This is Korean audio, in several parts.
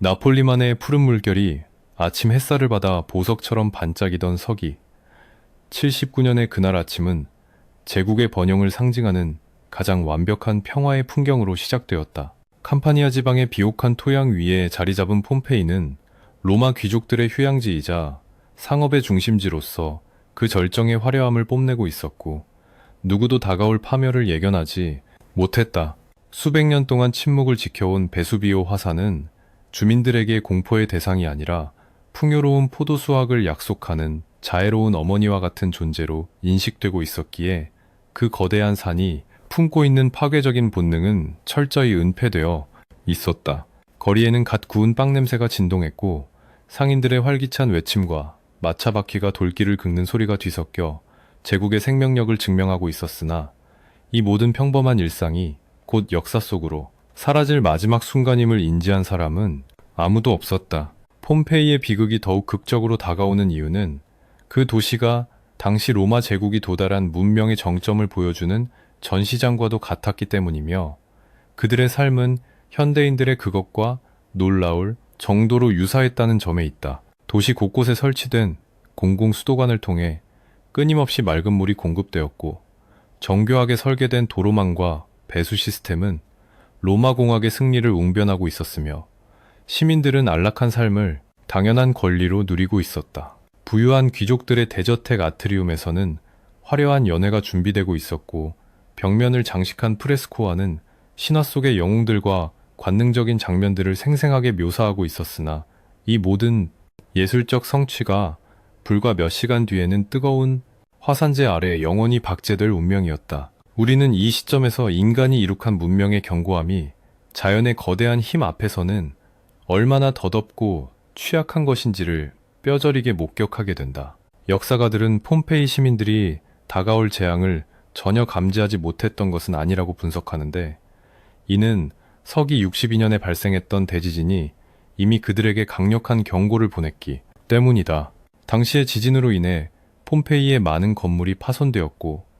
나폴리만의 푸른 물결이 아침 햇살을 받아 보석처럼 반짝이던 서기. 79년의 그날 아침은 제국의 번영을 상징하는 가장 완벽한 평화의 풍경으로 시작되었다. 캄파니아 지방의 비옥한 토양 위에 자리 잡은 폼페이는 로마 귀족들의 휴양지이자 상업의 중심지로서 그 절정의 화려함을 뽐내고 있었고, 누구도 다가올 파멸을 예견하지 못했다. 수백 년 동안 침묵을 지켜온 베수비오 화산은 주민들에게 공포의 대상이 아니라 풍요로운 포도 수확을 약속하는 자애로운 어머니와 같은 존재로 인식되고 있었기에, 그 거대한 산이 품고 있는 파괴적인 본능은 철저히 은폐되어 있었다. 거리에는 갓 구운 빵 냄새가 진동했고, 상인들의 활기찬 외침과 마차 바퀴가 돌길을 긁는 소리가 뒤섞여 제국의 생명력을 증명하고 있었으나, 이 모든 평범한 일상이 곧 역사 속으로 사라질 마지막 순간임을 인지한 사람은 아무도 없었다. 폼페이의 비극이 더욱 극적으로 다가오는 이유는 그 도시가 당시 로마 제국이 도달한 문명의 정점을 보여주는 전시장과도 같았기 때문이며, 그들의 삶은 현대인들의 그것과 놀라울 정도로 유사했다는 점에 있다. 도시 곳곳에 설치된 공공수도관을 통해 끊임없이 맑은 물이 공급되었고, 정교하게 설계된 도로망과 배수 시스템은 로마 공학의 승리를 웅변하고 있었으며, 시민들은 안락한 삶을 당연한 권리로 누리고 있었다. 부유한 귀족들의 대저택 아트리움에서는 화려한 연회가 준비되고 있었고, 벽면을 장식한 프레스코화는 신화 속의 영웅들과 관능적인 장면들을 생생하게 묘사하고 있었으나, 이 모든 예술적 성취가 불과 몇 시간 뒤에는 뜨거운 화산재 아래 영원히 박제될 운명이었다. 우리는 이 시점에서 인간이 이룩한 문명의 견고함이 자연의 거대한 힘 앞에서는 얼마나 더덥고 취약한 것인지를 뼈저리게 목격하게 된다. 역사가들은 폼페이 시민들이 다가올 재앙을 전혀 감지하지 못했던 것은 아니라고 분석하는데, 이는 서기 62년에 발생했던 대지진이 이미 그들에게 강력한 경고를 보냈기 때문이다. 당시의 지진으로 인해 폼페이의 많은 건물이 파손되었고,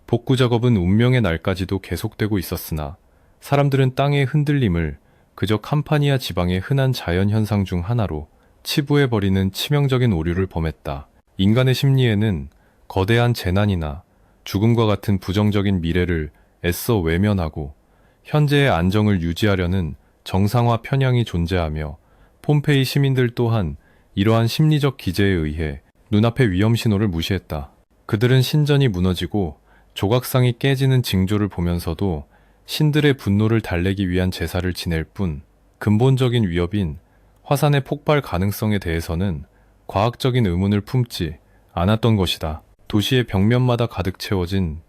복구 작업은 운명의 날까지도 계속되고 있었으나, 사람들은 땅의 흔들림을 그저 캄파니아 지방의 흔한 자연현상 중 하나로 치부해버리는 치명적인 오류를 범했다. 인간의 심리에는 거대한 재난이나 죽음과 같은 부정적인 미래를 애써 외면하고 현재의 안정을 유지하려는 정상화 편향이 존재하며, 폼페이 시민들 또한 이러한 심리적 기제에 의해 눈앞의 위험 신호를 무시했다. 그들은 신전이 무너지고 조각상이 깨지는 징조를 보면서도 신들의 분노를 달래기 위한 제사를 지낼 뿐, 근본적인 위협인 화산의 폭발 가능성에 대해서는 과학적인 의문을 품지 않았던 것이다. 도시의 벽면마다 가득 채워진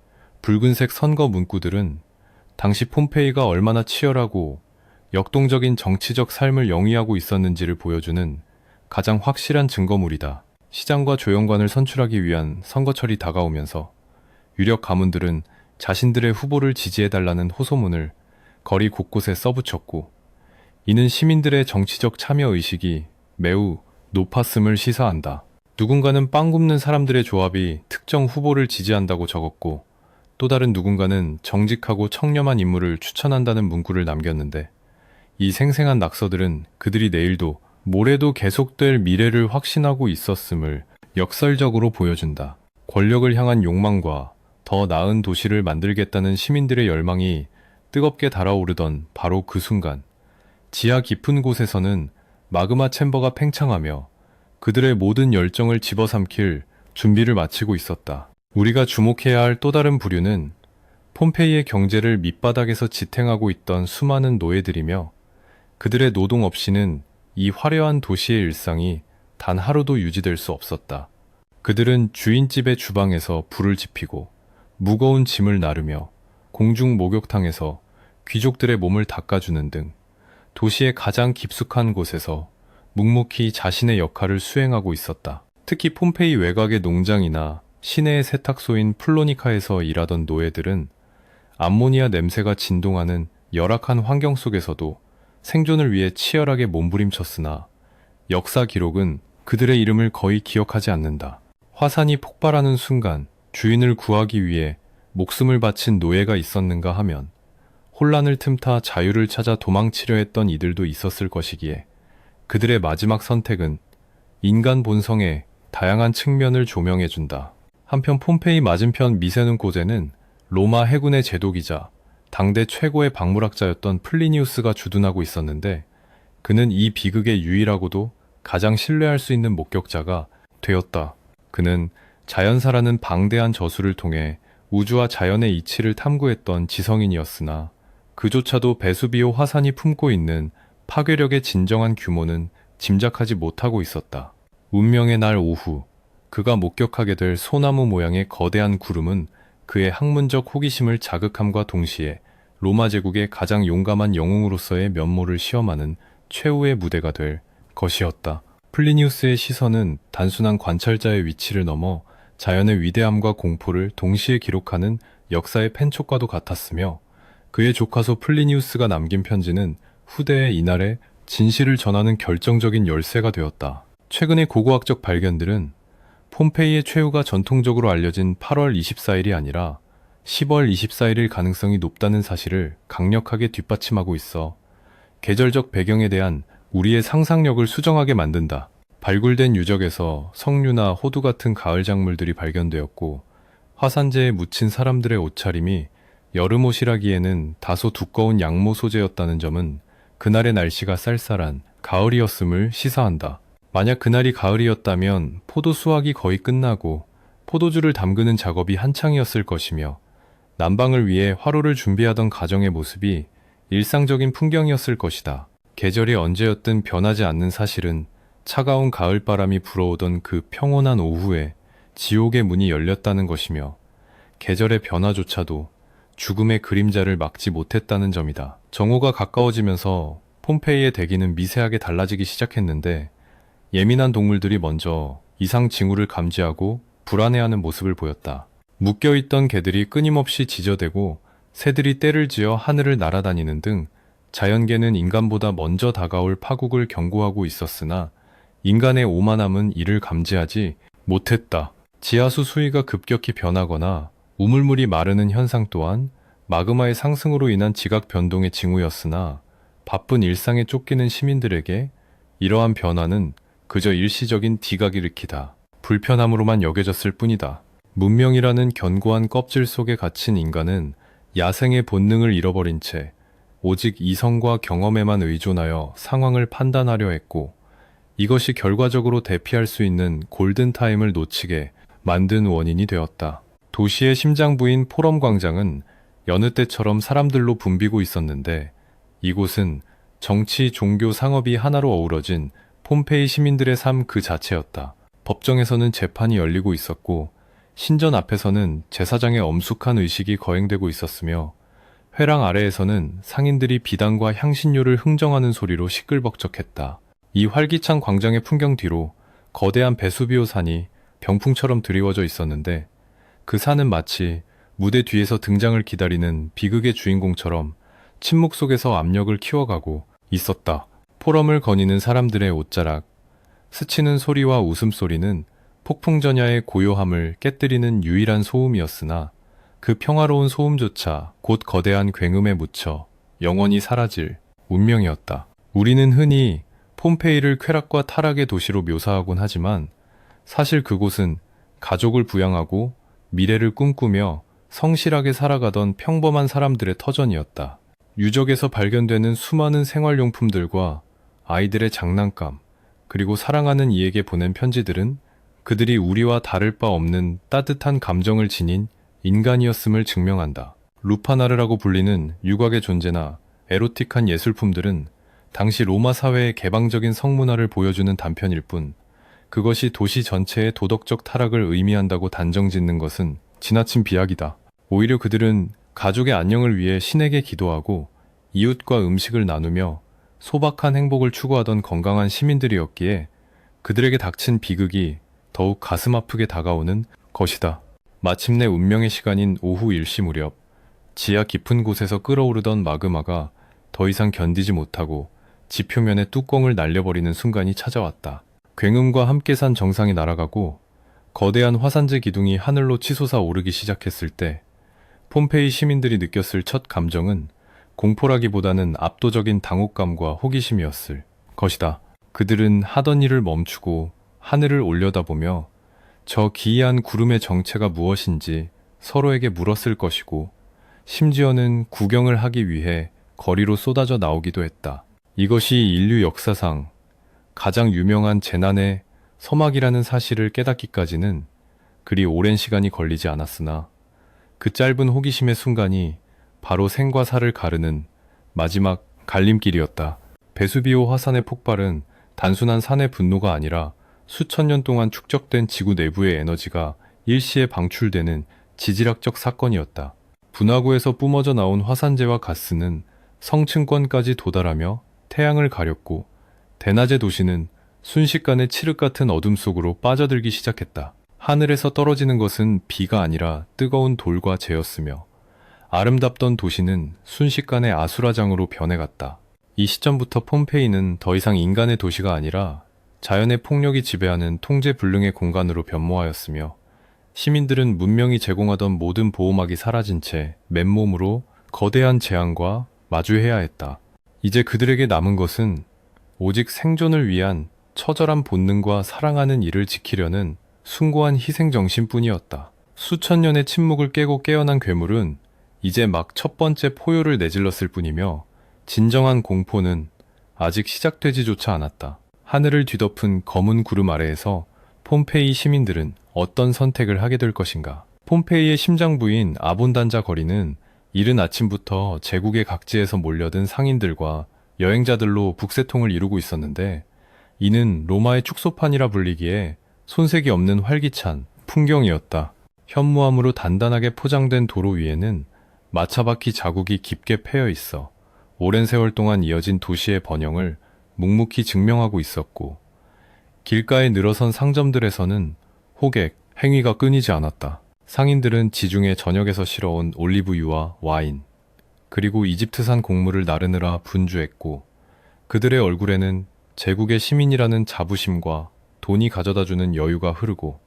붉은색 선거 문구들은 당시 폼페이가 얼마나 치열하고 역동적인 정치적 삶을 영위하고 있었는지를 보여주는 가장 확실한 증거물이다. 시장과 조연관을 선출하기 위한 선거철이 다가오면서 유력 가문들은 자신들의 후보를 지지해달라는 호소문을 거리 곳곳에 써붙였고, 이는 시민들의 정치적 참여의식이 매우 높았음을 시사한다. 누군가는 빵 굽는 사람들의 조합이 특정 후보를 지지한다고 적었고, 또 다른 누군가는 정직하고 청렴한 인물을 추천한다는 문구를 남겼는데, 이 생생한 낙서들은 그들이 내일도 모레도 계속될 미래를 확신하고 있었음을 역설적으로 보여준다. 권력을 향한 욕망과 더 나은 도시를 만들겠다는 시민들의 열망이 뜨겁게 달아오르던 바로 그 순간, 지하 깊은 곳에서는 마그마 챔버가 팽창하며 그들의 모든 열정을 집어삼킬 준비를 마치고 있었다. 우리가 주목해야 할 또 다른 부류는 폼페이의 경제를 밑바닥에서 지탱하고 있던 수많은 노예들이며, 그들의 노동 없이는 이 화려한 도시의 일상이 단 하루도 유지될 수 없었다. 그들은 주인집의 주방에서 불을 지피고 무거운 짐을 나르며 공중 목욕탕에서 귀족들의 몸을 닦아주는 등 도시의 가장 깊숙한 곳에서 묵묵히 자신의 역할을 수행하고 있었다. 특히 폼페이 외곽의 농장이나 시내의 세탁소인 플로니카에서 일하던 노예들은 암모니아 냄새가 진동하는 열악한 환경 속에서도 생존을 위해 치열하게 몸부림쳤으나, 역사 기록은 그들의 이름을 거의 기억하지 않는다. 화산이 폭발하는 순간 주인을 구하기 위해 목숨을 바친 노예가 있었는가 하면, 혼란을 틈타 자유를 찾아 도망치려 했던 이들도 있었을 것이기에, 그들의 마지막 선택은 인간 본성의 다양한 측면을 조명해준다. 한편 폼페이 맞은편 미세눈 고제는 로마 해군의 제독이자 당대 최고의 박물학자였던 플리니우스가 주둔하고 있었는데, 그는 이 비극의 유일하고도 가장 신뢰할 수 있는 목격자가 되었다. 그는 자연사라는 방대한 저수를 통해 우주와 자연의 이치를 탐구했던 지성인이었으나, 그조차도 베수비오 화산이 품고 있는 파괴력의 진정한 규모는 짐작하지 못하고 있었다. 운명의 날 오후, 그가 목격하게 될 소나무 모양의 거대한 구름은 그의 학문적 호기심을 자극함과 동시에 로마 제국의 가장 용감한 영웅으로서의 면모를 시험하는 최후의 무대가 될 것이었다. 플리니우스의 시선은 단순한 관찰자의 위치를 넘어 자연의 위대함과 공포를 동시에 기록하는 역사의 펜촉과도 같았으며, 그의 조카소 플리니우스가 남긴 편지는 후대에 이날의 진실을 전하는 결정적인 열쇠가 되었다. 최근의 고고학적 발견들은 폼페이의 최후가 전통적으로 알려진 8월 24일이 아니라 10월 24일일 가능성이 높다는 사실을 강력하게 뒷받침하고 있어 계절적 배경에 대한 우리의 상상력을 수정하게 만든다. 발굴된 유적에서 석류나 호두 같은 가을 작물들이 발견되었고, 화산재에 묻힌 사람들의 옷차림이 여름옷이라기에는 다소 두꺼운 양모 소재였다는 점은 그날의 날씨가 쌀쌀한 가을이었음을 시사한다. 만약 그날이 가을이었다면 포도 수확이 거의 끝나고 포도주를 담그는 작업이 한창이었을 것이며, 난방을 위해 화로를 준비하던 가정의 모습이 일상적인 풍경이었을 것이다. 계절이 언제였든 변하지 않는 사실은 차가운 가을바람이 불어오던 그 평온한 오후에 지옥의 문이 열렸다는 것이며, 계절의 변화조차도 죽음의 그림자를 막지 못했다는 점이다. 정오가 가까워지면서 폼페이의 대기는 미세하게 달라지기 시작했는데, 예민한 동물들이 먼저 이상 징후를 감지하고 불안해하는 모습을 보였다. 묶여있던 개들이 끊임없이 지저대고 새들이 떼를 지어 하늘을 날아다니는 등 자연계는 인간보다 먼저 다가올 파국을 경고하고 있었으나, 인간의 오만함은 이를 감지하지 못했다. 지하수 수위가 급격히 변하거나 우물물이 마르는 현상 또한 마그마의 상승으로 인한 지각 변동의 징후였으나, 바쁜 일상에 쫓기는 시민들에게 이러한 변화는 그저 일시적인 디각을 일으키다 불편함으로만 여겨졌을 뿐이다. 문명이라는 견고한 껍질 속에 갇힌 인간은 야생의 본능을 잃어버린 채 오직 이성과 경험에만 의존하여 상황을 판단하려 했고, 이것이 결과적으로 대피할 수 있는 골든타임을 놓치게 만든 원인이 되었다. 도시의 심장부인 포럼 광장은 여느 때처럼 사람들로 붐비고 있었는데, 이곳은 정치, 종교, 상업이 하나로 어우러진 폼페이 시민들의 삶 그 자체였다. 법정에서는 재판이 열리고 있었고, 신전 앞에서는 제사장의 엄숙한 의식이 거행되고 있었으며, 회랑 아래에서는 상인들이 비단과 향신료를 흥정하는 소리로 시끌벅적했다. 이 활기찬 광장의 풍경 뒤로 거대한 베수비오 산이 병풍처럼 드리워져 있었는데, 그 산은 마치 무대 뒤에서 등장을 기다리는 비극의 주인공처럼 침묵 속에서 압력을 키워가고 있었다. 포럼을 거니는 사람들의 옷자락, 스치는 소리와 웃음소리는 폭풍전야의 고요함을 깨뜨리는 유일한 소음이었으나, 그 평화로운 소음조차 곧 거대한 굉음에 묻혀 영원히 사라질 운명이었다. 우리는 흔히 폼페이를 쾌락과 타락의 도시로 묘사하곤 하지만, 사실 그곳은 가족을 부양하고 미래를 꿈꾸며 성실하게 살아가던 평범한 사람들의 터전이었다. 유적에서 발견되는 수많은 생활용품들과 아이들의 장난감, 그리고 사랑하는 이에게 보낸 편지들은 그들이 우리와 다를 바 없는 따뜻한 감정을 지닌 인간이었음을 증명한다. 루파나르라고 불리는 유곽의 존재나 에로틱한 예술품들은 당시 로마 사회의 개방적인 성문화를 보여주는 단편일 뿐, 그것이 도시 전체의 도덕적 타락을 의미한다고 단정짓는 것은 지나친 비약이다. 오히려 그들은 가족의 안녕을 위해 신에게 기도하고 이웃과 음식을 나누며 소박한 행복을 추구하던 건강한 시민들이었기에, 그들에게 닥친 비극이 더욱 가슴 아프게 다가오는 것이다. 마침내 운명의 시간인 오후 1시 무렵, 지하 깊은 곳에서 끓어오르던 마그마가 더 이상 견디지 못하고 지표면의 뚜껑을 날려버리는 순간이 찾아왔다. 굉음과 함께 산 정상이 날아가고 거대한 화산재 기둥이 하늘로 치솟아 오르기 시작했을 때, 폼페이 시민들이 느꼈을 첫 감정은 공포라기보다는 압도적인 당혹감과 호기심이었을 것이다. 그들은 하던 일을 멈추고 하늘을 올려다보며 저 기이한 구름의 정체가 무엇인지 서로에게 물었을 것이고, 심지어는 구경을 하기 위해 거리로 쏟아져 나오기도 했다. 이것이 인류 역사상 가장 유명한 재난의 서막이라는 사실을 깨닫기까지는 그리 오랜 시간이 걸리지 않았으나, 그 짧은 호기심의 순간이 바로 생과 사를 가르는 마지막 갈림길이었다. 베수비오 화산의 폭발은 단순한 산의 분노가 아니라 수천 년 동안 축적된 지구 내부의 에너지가 일시에 방출되는 지질학적 사건이었다. 분화구에서 뿜어져 나온 화산재와 가스는 성층권까지 도달하며 태양을 가렸고, 대낮의 도시는 순식간에 칠흑 같은 어둠 속으로 빠져들기 시작했다. 하늘에서 떨어지는 것은 비가 아니라 뜨거운 돌과 재였으며, 아름답던 도시는 순식간에 아수라장으로 변해갔다. 이 시점부터 폼페이는 더 이상 인간의 도시가 아니라 자연의 폭력이 지배하는 통제불능의 공간으로 변모하였으며, 시민들은 문명이 제공하던 모든 보호막이 사라진 채 맨몸으로 거대한 재앙과 마주해야 했다. 이제 그들에게 남은 것은 오직 생존을 위한 처절한 본능과 사랑하는 이를 지키려는 숭고한 희생정신뿐이었다. 수천 년의 침묵을 깨고 깨어난 괴물은 이제 막 첫 번째 포효를 내질렀을 뿐이며, 진정한 공포는 아직 시작되지조차 않았다. 하늘을 뒤덮은 검은 구름 아래에서 폼페이 시민들은 어떤 선택을 하게 될 것인가? 폼페이의 심장부인 아본단자 거리는 이른 아침부터 제국의 각지에서 몰려든 상인들과 여행자들로 북새통을 이루고 있었는데, 이는 로마의 축소판이라 불리기에 손색이 없는 활기찬 풍경이었다. 현무암으로 단단하게 포장된 도로 위에는 마차바퀴 자국이 깊게 패여 있어 오랜 세월 동안 이어진 도시의 번영을 묵묵히 증명하고 있었고, 길가에 늘어선 상점들에서는 호객, 행위가 끊이지 않았다. 상인들은 지중해 전역에서 실어온 올리브유와 와인, 그리고 이집트산 곡물을 나르느라 분주했고, 그들의 얼굴에는 제국의 시민이라는 자부심과 돈이 가져다주는 여유가 흐르고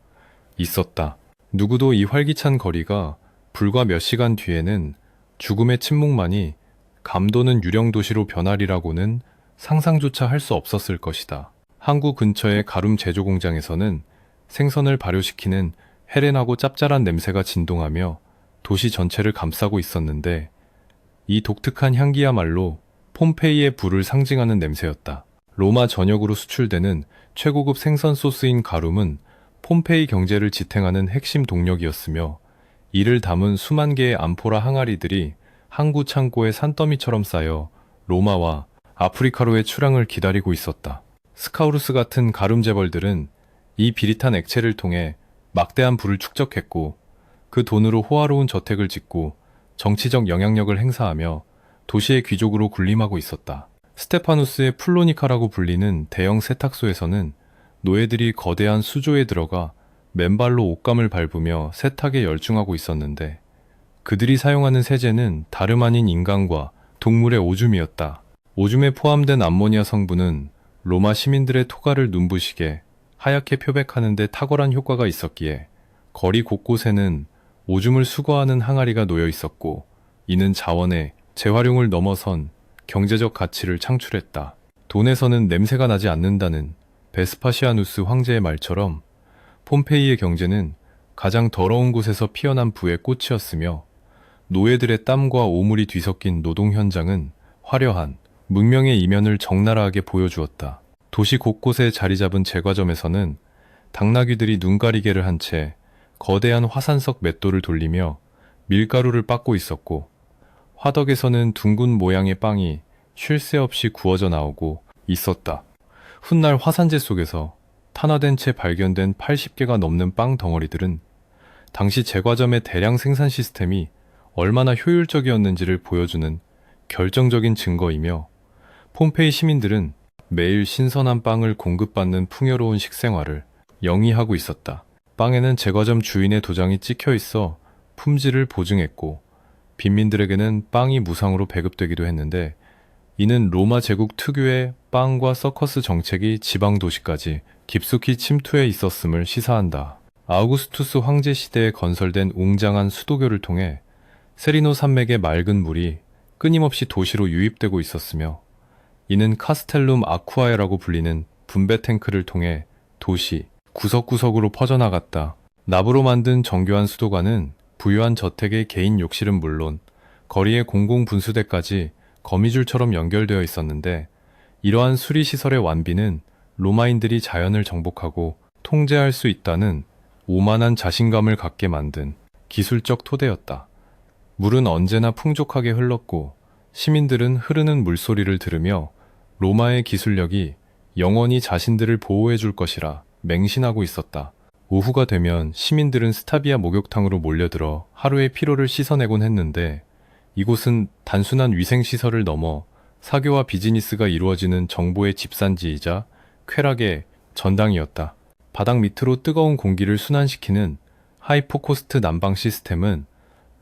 있었다. 누구도 이 활기찬 거리가 불과 몇 시간 뒤에는 죽음의 침묵만이 감도는 유령 도시로 변하리라고는 상상조차 할 수 없었을 것이다. 항구 근처의 가룸 제조 공장에서는 생선을 발효시키는 헤렌하고 짭짤한 냄새가 진동하며 도시 전체를 감싸고 있었는데, 이 독특한 향기야말로 폼페이의 불을 상징하는 냄새였다. 로마 전역으로 수출되는 최고급 생선 소스인 가룸은 폼페이 경제를 지탱하는 핵심 동력이었으며, 이를 담은 수만 개의 암포라 항아리들이 항구 창고의 산더미처럼 쌓여 로마와 아프리카로의 출항을 기다리고 있었다. 스카우루스 같은 가룸 재벌들은 이 비릿한 액체를 통해 막대한 부를 축적했고, 그 돈으로 호화로운 저택을 짓고 정치적 영향력을 행사하며 도시의 귀족으로 군림하고 있었다. 스테파누스의 플로니카라고 불리는 대형 세탁소에서는 노예들이 거대한 수조에 들어가 맨발로 옷감을 밟으며 세탁에 열중하고 있었는데, 그들이 사용하는 세제는 다름 아닌 인간과 동물의 오줌이었다. 오줌에 포함된 암모니아 성분은 로마 시민들의 토가를 눈부시게 하얗게 표백하는 데 탁월한 효과가 있었기에 거리 곳곳에는 오줌을 수거하는 항아리가 놓여 있었고, 이는 자원의 재활용을 넘어선 경제적 가치를 창출했다. 돈에서는 냄새가 나지 않는다는 베스파시아누스 황제의 말처럼 폼페이의 경제는 가장 더러운 곳에서 피어난 부의 꽃이었으며, 노예들의 땀과 오물이 뒤섞인 노동 현장은 화려한 문명의 이면을 적나라하게 보여주었다. 도시 곳곳에 자리 잡은 제과점에서는 당나귀들이 눈가리개를 한 채 거대한 화산석 맷돌을 돌리며 밀가루를 빻고 있었고, 화덕에서는 둥근 모양의 빵이 쉴 새 없이 구워져 나오고 있었다. 훗날 화산재 속에서 탄화된 채 발견된 80개가 넘는 빵 덩어리들은 당시 제과점의 대량 생산 시스템이 얼마나 효율적이었는지를 보여주는 결정적인 증거이며, 폼페이 시민들은 매일 신선한 빵을 공급받는 풍요로운 식생활을 영위하고 있었다. 빵에는 제과점 주인의 도장이 찍혀 있어 품질을 보증했고, 빈민들에게는 빵이 무상으로 배급되기도 했는데, 이는 로마 제국 특유의 빵과 서커스 정책이 지방 도시까지 깊숙이 침투해 있었음을 시사한다. 아우구스투스 황제 시대에 건설된 웅장한 수도교를 통해 세리노 산맥의 맑은 물이 끊임없이 도시로 유입되고 있었으며, 이는 카스텔룸 아쿠아에라고 불리는 분배 탱크를 통해 도시 구석구석으로 퍼져나갔다. 납으로 만든 정교한 수도관은 부유한 저택의 개인 욕실은 물론 거리의 공공분수대까지 거미줄처럼 연결되어 있었는데, 이러한 수리시설의 완비는 로마인들이 자연을 정복하고 통제할 수 있다는 오만한 자신감을 갖게 만든 기술적 토대였다. 물은 언제나 풍족하게 흘렀고 시민들은 흐르는 물소리를 들으며 로마의 기술력이 영원히 자신들을 보호해 줄 것이라 맹신하고 있었다. 오후가 되면 시민들은 스타비아 목욕탕으로 몰려들어 하루의 피로를 씻어내곤 했는데, 이곳은 단순한 위생시설을 넘어 사교와 비즈니스가 이루어지는 정보의 집산지이자 쾌락의 전당이었다. 바닥 밑으로 뜨거운 공기를 순환시키는 하이포코스트 난방 시스템은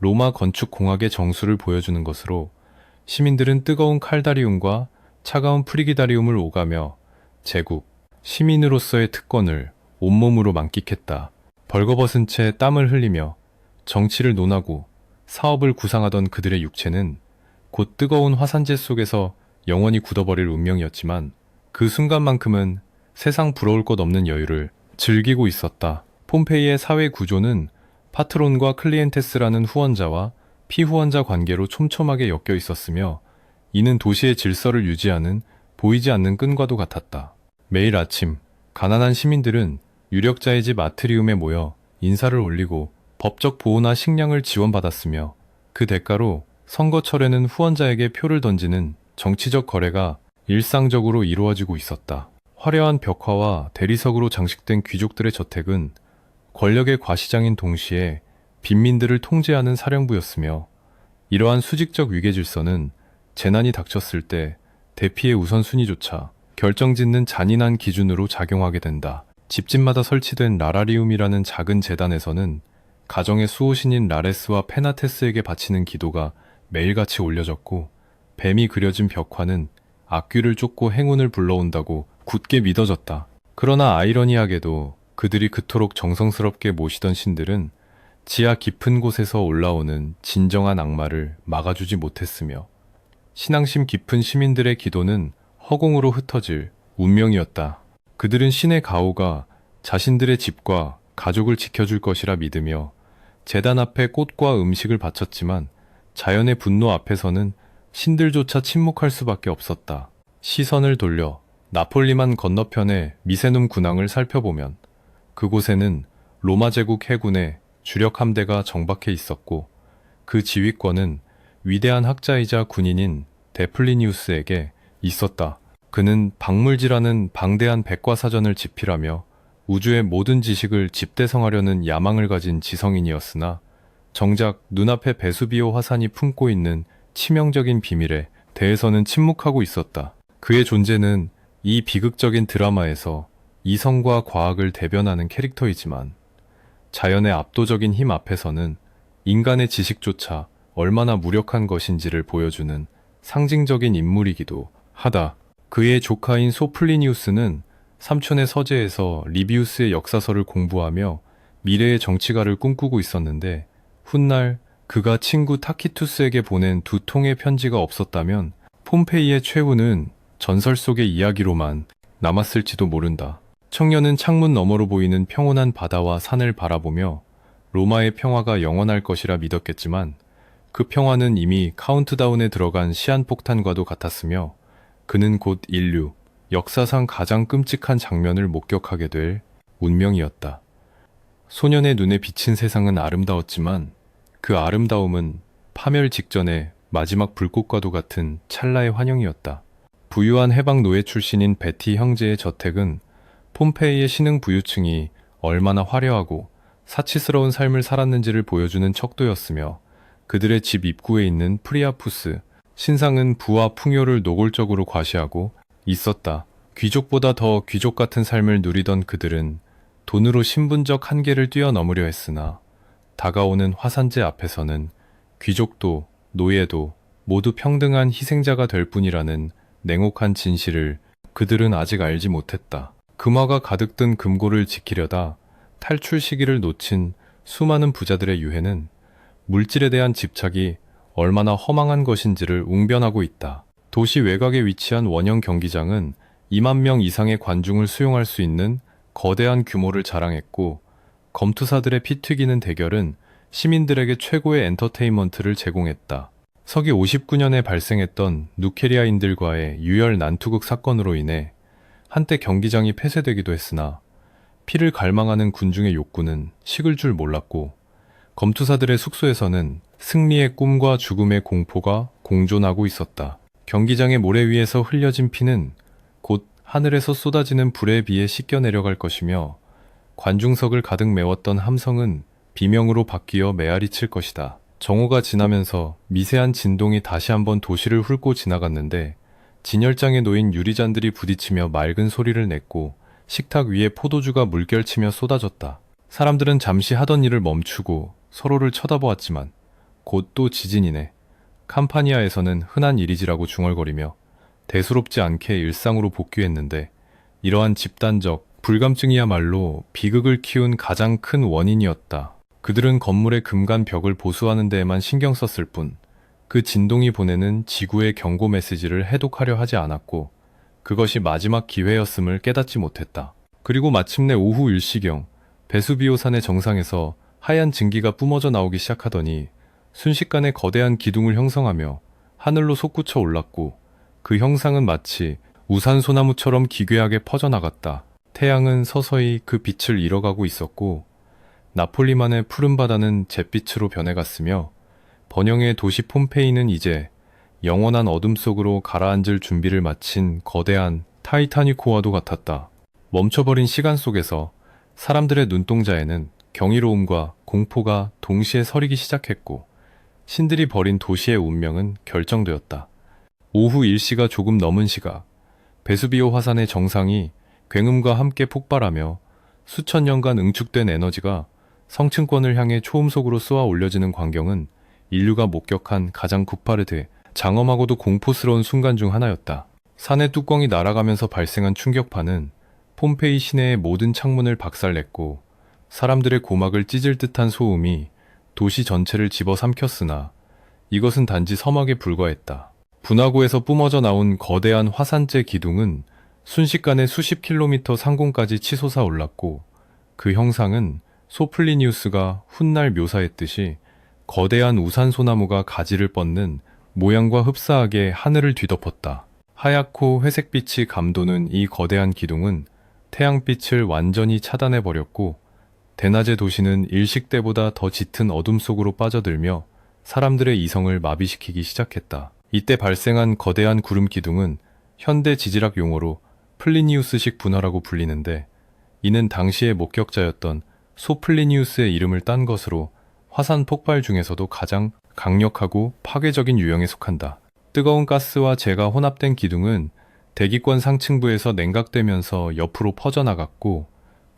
로마 건축 공학의 정수를 보여주는 것으로, 시민들은 뜨거운 칼다리움과 차가운 프리기다리움을 오가며 제국, 시민으로서의 특권을 온몸으로 만끽했다. 벌거벗은 채 땀을 흘리며 정치를 논하고 사업을 구상하던 그들의 육체는 곧 뜨거운 화산재 속에서 영원히 굳어버릴 운명이었지만, 그 순간만큼은 세상 부러울 것 없는 여유를 즐기고 있었다. 폼페이의 사회 구조는 파트론과 클리엔테스라는 후원자와 피후원자 관계로 촘촘하게 엮여 있었으며, 이는 도시의 질서를 유지하는 보이지 않는 끈과도 같았다. 매일 아침 가난한 시민들은 유력자의 집 아트리움에 모여 인사를 올리고 법적 보호나 식량을 지원받았으며, 그 대가로 선거철에는 후원자에게 표를 던지는 정치적 거래가 일상적으로 이루어지고 있었다. 화려한 벽화와 대리석으로 장식된 귀족들의 저택은 권력의 과시장인 동시에 빈민들을 통제하는 사령부였으며, 이러한 수직적 위계 질서는 재난이 닥쳤을 때 대피의 우선순위조차 결정짓는 잔인한 기준으로 작용하게 된다. 집집마다 설치된 라라리움이라는 작은 제단에서는 가정의 수호신인 라레스와 페나테스에게 바치는 기도가 매일같이 올려졌고, 뱀이 그려진 벽화는 악귀를 쫓고 행운을 불러온다고 굳게 믿어졌다. 그러나 아이러니하게도 그들이 그토록 정성스럽게 모시던 신들은 지하 깊은 곳에서 올라오는 진정한 악마를 막아주지 못했으며, 신앙심 깊은 시민들의 기도는 허공으로 흩어질 운명이었다. 그들은 신의 가호가 자신들의 집과 가족을 지켜줄 것이라 믿으며 제단 앞에 꽃과 음식을 바쳤지만, 자연의 분노 앞에서는 신들조차 침묵할 수밖에 없었다. 시선을 돌려 나폴리만 건너편의 미세눔 군항을 살펴보면 그곳에는 로마 제국 해군의 주력 함대가 정박해 있었고, 그 지휘권은 위대한 학자이자 군인인 데플리니우스에게 있었다. 그는 박물지라는 방대한 백과사전을 집필하며 우주의 모든 지식을 집대성하려는 야망을 가진 지성인이었으나, 정작 눈앞에 베수비오 화산이 품고 있는 치명적인 비밀에 대해서는 침묵하고 있었다. 그의 존재는 이 비극적인 드라마에서 이성과 과학을 대변하는 캐릭터이지만, 자연의 압도적인 힘 앞에서는 인간의 지식조차 얼마나 무력한 것인지를 보여주는 상징적인 인물이기도 하다. 그의 조카인 소플리니우스는 삼촌의 서재에서 리비우스의 역사서를 공부하며 미래의 정치가를 꿈꾸고 있었는데, 훗날 그가 친구 타키투스에게 보낸 2통의 편지가 없었다면 폼페이의 최후는 전설 속의 이야기로만 남았을지도 모른다. 청년은 창문 너머로 보이는 평온한 바다와 산을 바라보며 로마의 평화가 영원할 것이라 믿었겠지만, 그 평화는 이미 카운트다운에 들어간 시한폭탄과도 같았으며, 그는 곧 인류 역사상 가장 끔찍한 장면을 목격하게 될 운명이었다. 소년의 눈에 비친 세상은 아름다웠지만, 그 아름다움은 파멸 직전의 마지막 불꽃과도 같은 찰나의 환영이었다. 부유한 해방 노예 출신인 베티 형제의 저택은 폼페이의 신흥 부유층이 얼마나 화려하고 사치스러운 삶을 살았는지를 보여주는 척도였으며, 그들의 집 입구에 있는 프리아푸스 신상은 부와 풍요를 노골적으로 과시하고 있었다. 귀족보다 더 귀족 같은 삶을 누리던 그들은 돈으로 신분적 한계를 뛰어넘으려 했으나, 다가오는 화산재 앞에서는 귀족도 노예도 모두 평등한 희생자가 될 뿐이라는 냉혹한 진실을 그들은 아직 알지 못했다. 금화가 가득 든 금고를 지키려다 탈출 시기를 놓친 수많은 부자들의 유해는 물질에 대한 집착이 얼마나 허망한 것인지를 웅변하고 있다. 도시 외곽에 위치한 원형 경기장은 2만 명 이상의 관중을 수용할 수 있는 거대한 규모를 자랑했고, 검투사들의 피 튀기는 대결은 시민들에게 최고의 엔터테인먼트를 제공했다. 서기 59년에 발생했던 누케리아인들과의 유혈 난투극 사건으로 인해 한때 경기장이 폐쇄되기도 했으나 피를 갈망하는 군중의 욕구는 식을 줄 몰랐고, 검투사들의 숙소에서는 승리의 꿈과 죽음의 공포가 공존하고 있었다. 경기장의 모래 위에서 흘려진 피는 곧 하늘에서 쏟아지는 불에 비해 씻겨 내려갈 것이며, 관중석을 가득 메웠던 함성은 비명으로 바뀌어 메아리 칠 것이다. 정오가 지나면서 미세한 진동이 다시 한번 도시를 훑고 지나갔는데, 진열장에 놓인 유리잔들이 부딪히며 맑은 소리를 냈고, 식탁 위에 포도주가 물결치며 쏟아졌다. 사람들은 잠시 하던 일을 멈추고 서로를 쳐다보았지만 곧 또 지진이네. 캄파니아에서는 흔한 일이지라고 중얼거리며 대수롭지 않게 일상으로 복귀했는데, 이러한 집단적 불감증이야말로 비극을 키운 가장 큰 원인이었다. 그들은 건물의 금간 벽을 보수하는 데에만 신경 썼을 뿐, 그 진동이 보내는 지구의 경고 메시지를 해독하려 하지 않았고, 그것이 마지막 기회였음을 깨닫지 못했다. 그리고 마침내 오후 1시경 베수비오산의 정상에서 하얀 증기가 뿜어져 나오기 시작하더니 순식간에 거대한 기둥을 형성하며 하늘로 솟구쳐 올랐고, 그 형상은 마치 우산소나무처럼 기괴하게 퍼져나갔다. 태양은 서서히 그 빛을 잃어가고 있었고, 나폴리만의 푸른 바다는 잿빛으로 변해갔으며, 번영의 도시 폼페이는 이제 영원한 어둠 속으로 가라앉을 준비를 마친 거대한 타이타닉호와도 같았다. 멈춰버린 시간 속에서 사람들의 눈동자에는 경이로움과 공포가 동시에 서리기 시작했고, 신들이 벌인 도시의 운명은 결정되었다. 오후 1시가 조금 넘은 시각, 베수비오 화산의 정상이 굉음과 함께 폭발하며 수천 년간 응축된 에너지가 성층권을 향해 초음속으로 쏘아 올려지는 광경은 인류가 목격한 가장 구파르드, 장엄하고도 공포스러운 순간 중 하나였다. 산의 뚜껑이 날아가면서 발생한 충격파는 폼페이 시내의 모든 창문을 박살냈고, 사람들의 고막을 찢을 듯한 소음이 도시 전체를 집어삼켰으나 이것은 단지 서막에 불과했다. 분화구에서 뿜어져 나온 거대한 화산재 기둥은 순식간에 수십 킬로미터 상공까지 치솟아 올랐고, 그 형상은 소플리니우스가 훗날 묘사했듯이 거대한 우산소나무가 가지를 뻗는 모양과 흡사하게 하늘을 뒤덮었다. 하얗고 회색빛이 감도는 이 거대한 기둥은 태양빛을 완전히 차단해버렸고, 대낮의 도시는 일식 때보다 더 짙은 어둠 속으로 빠져들며 사람들의 이성을 마비시키기 시작했다. 이때 발생한 거대한 구름 기둥은 현대 지질학 용어로 플리니우스식 분화라고 불리는데, 이는 당시의 목격자였던 소플리니우스의 이름을 딴 것으로 화산 폭발 중에서도 가장 강력하고 파괴적인 유형에 속한다. 뜨거운 가스와 재가 혼합된 기둥은 대기권 상층부에서 냉각되면서 옆으로 퍼져나갔고,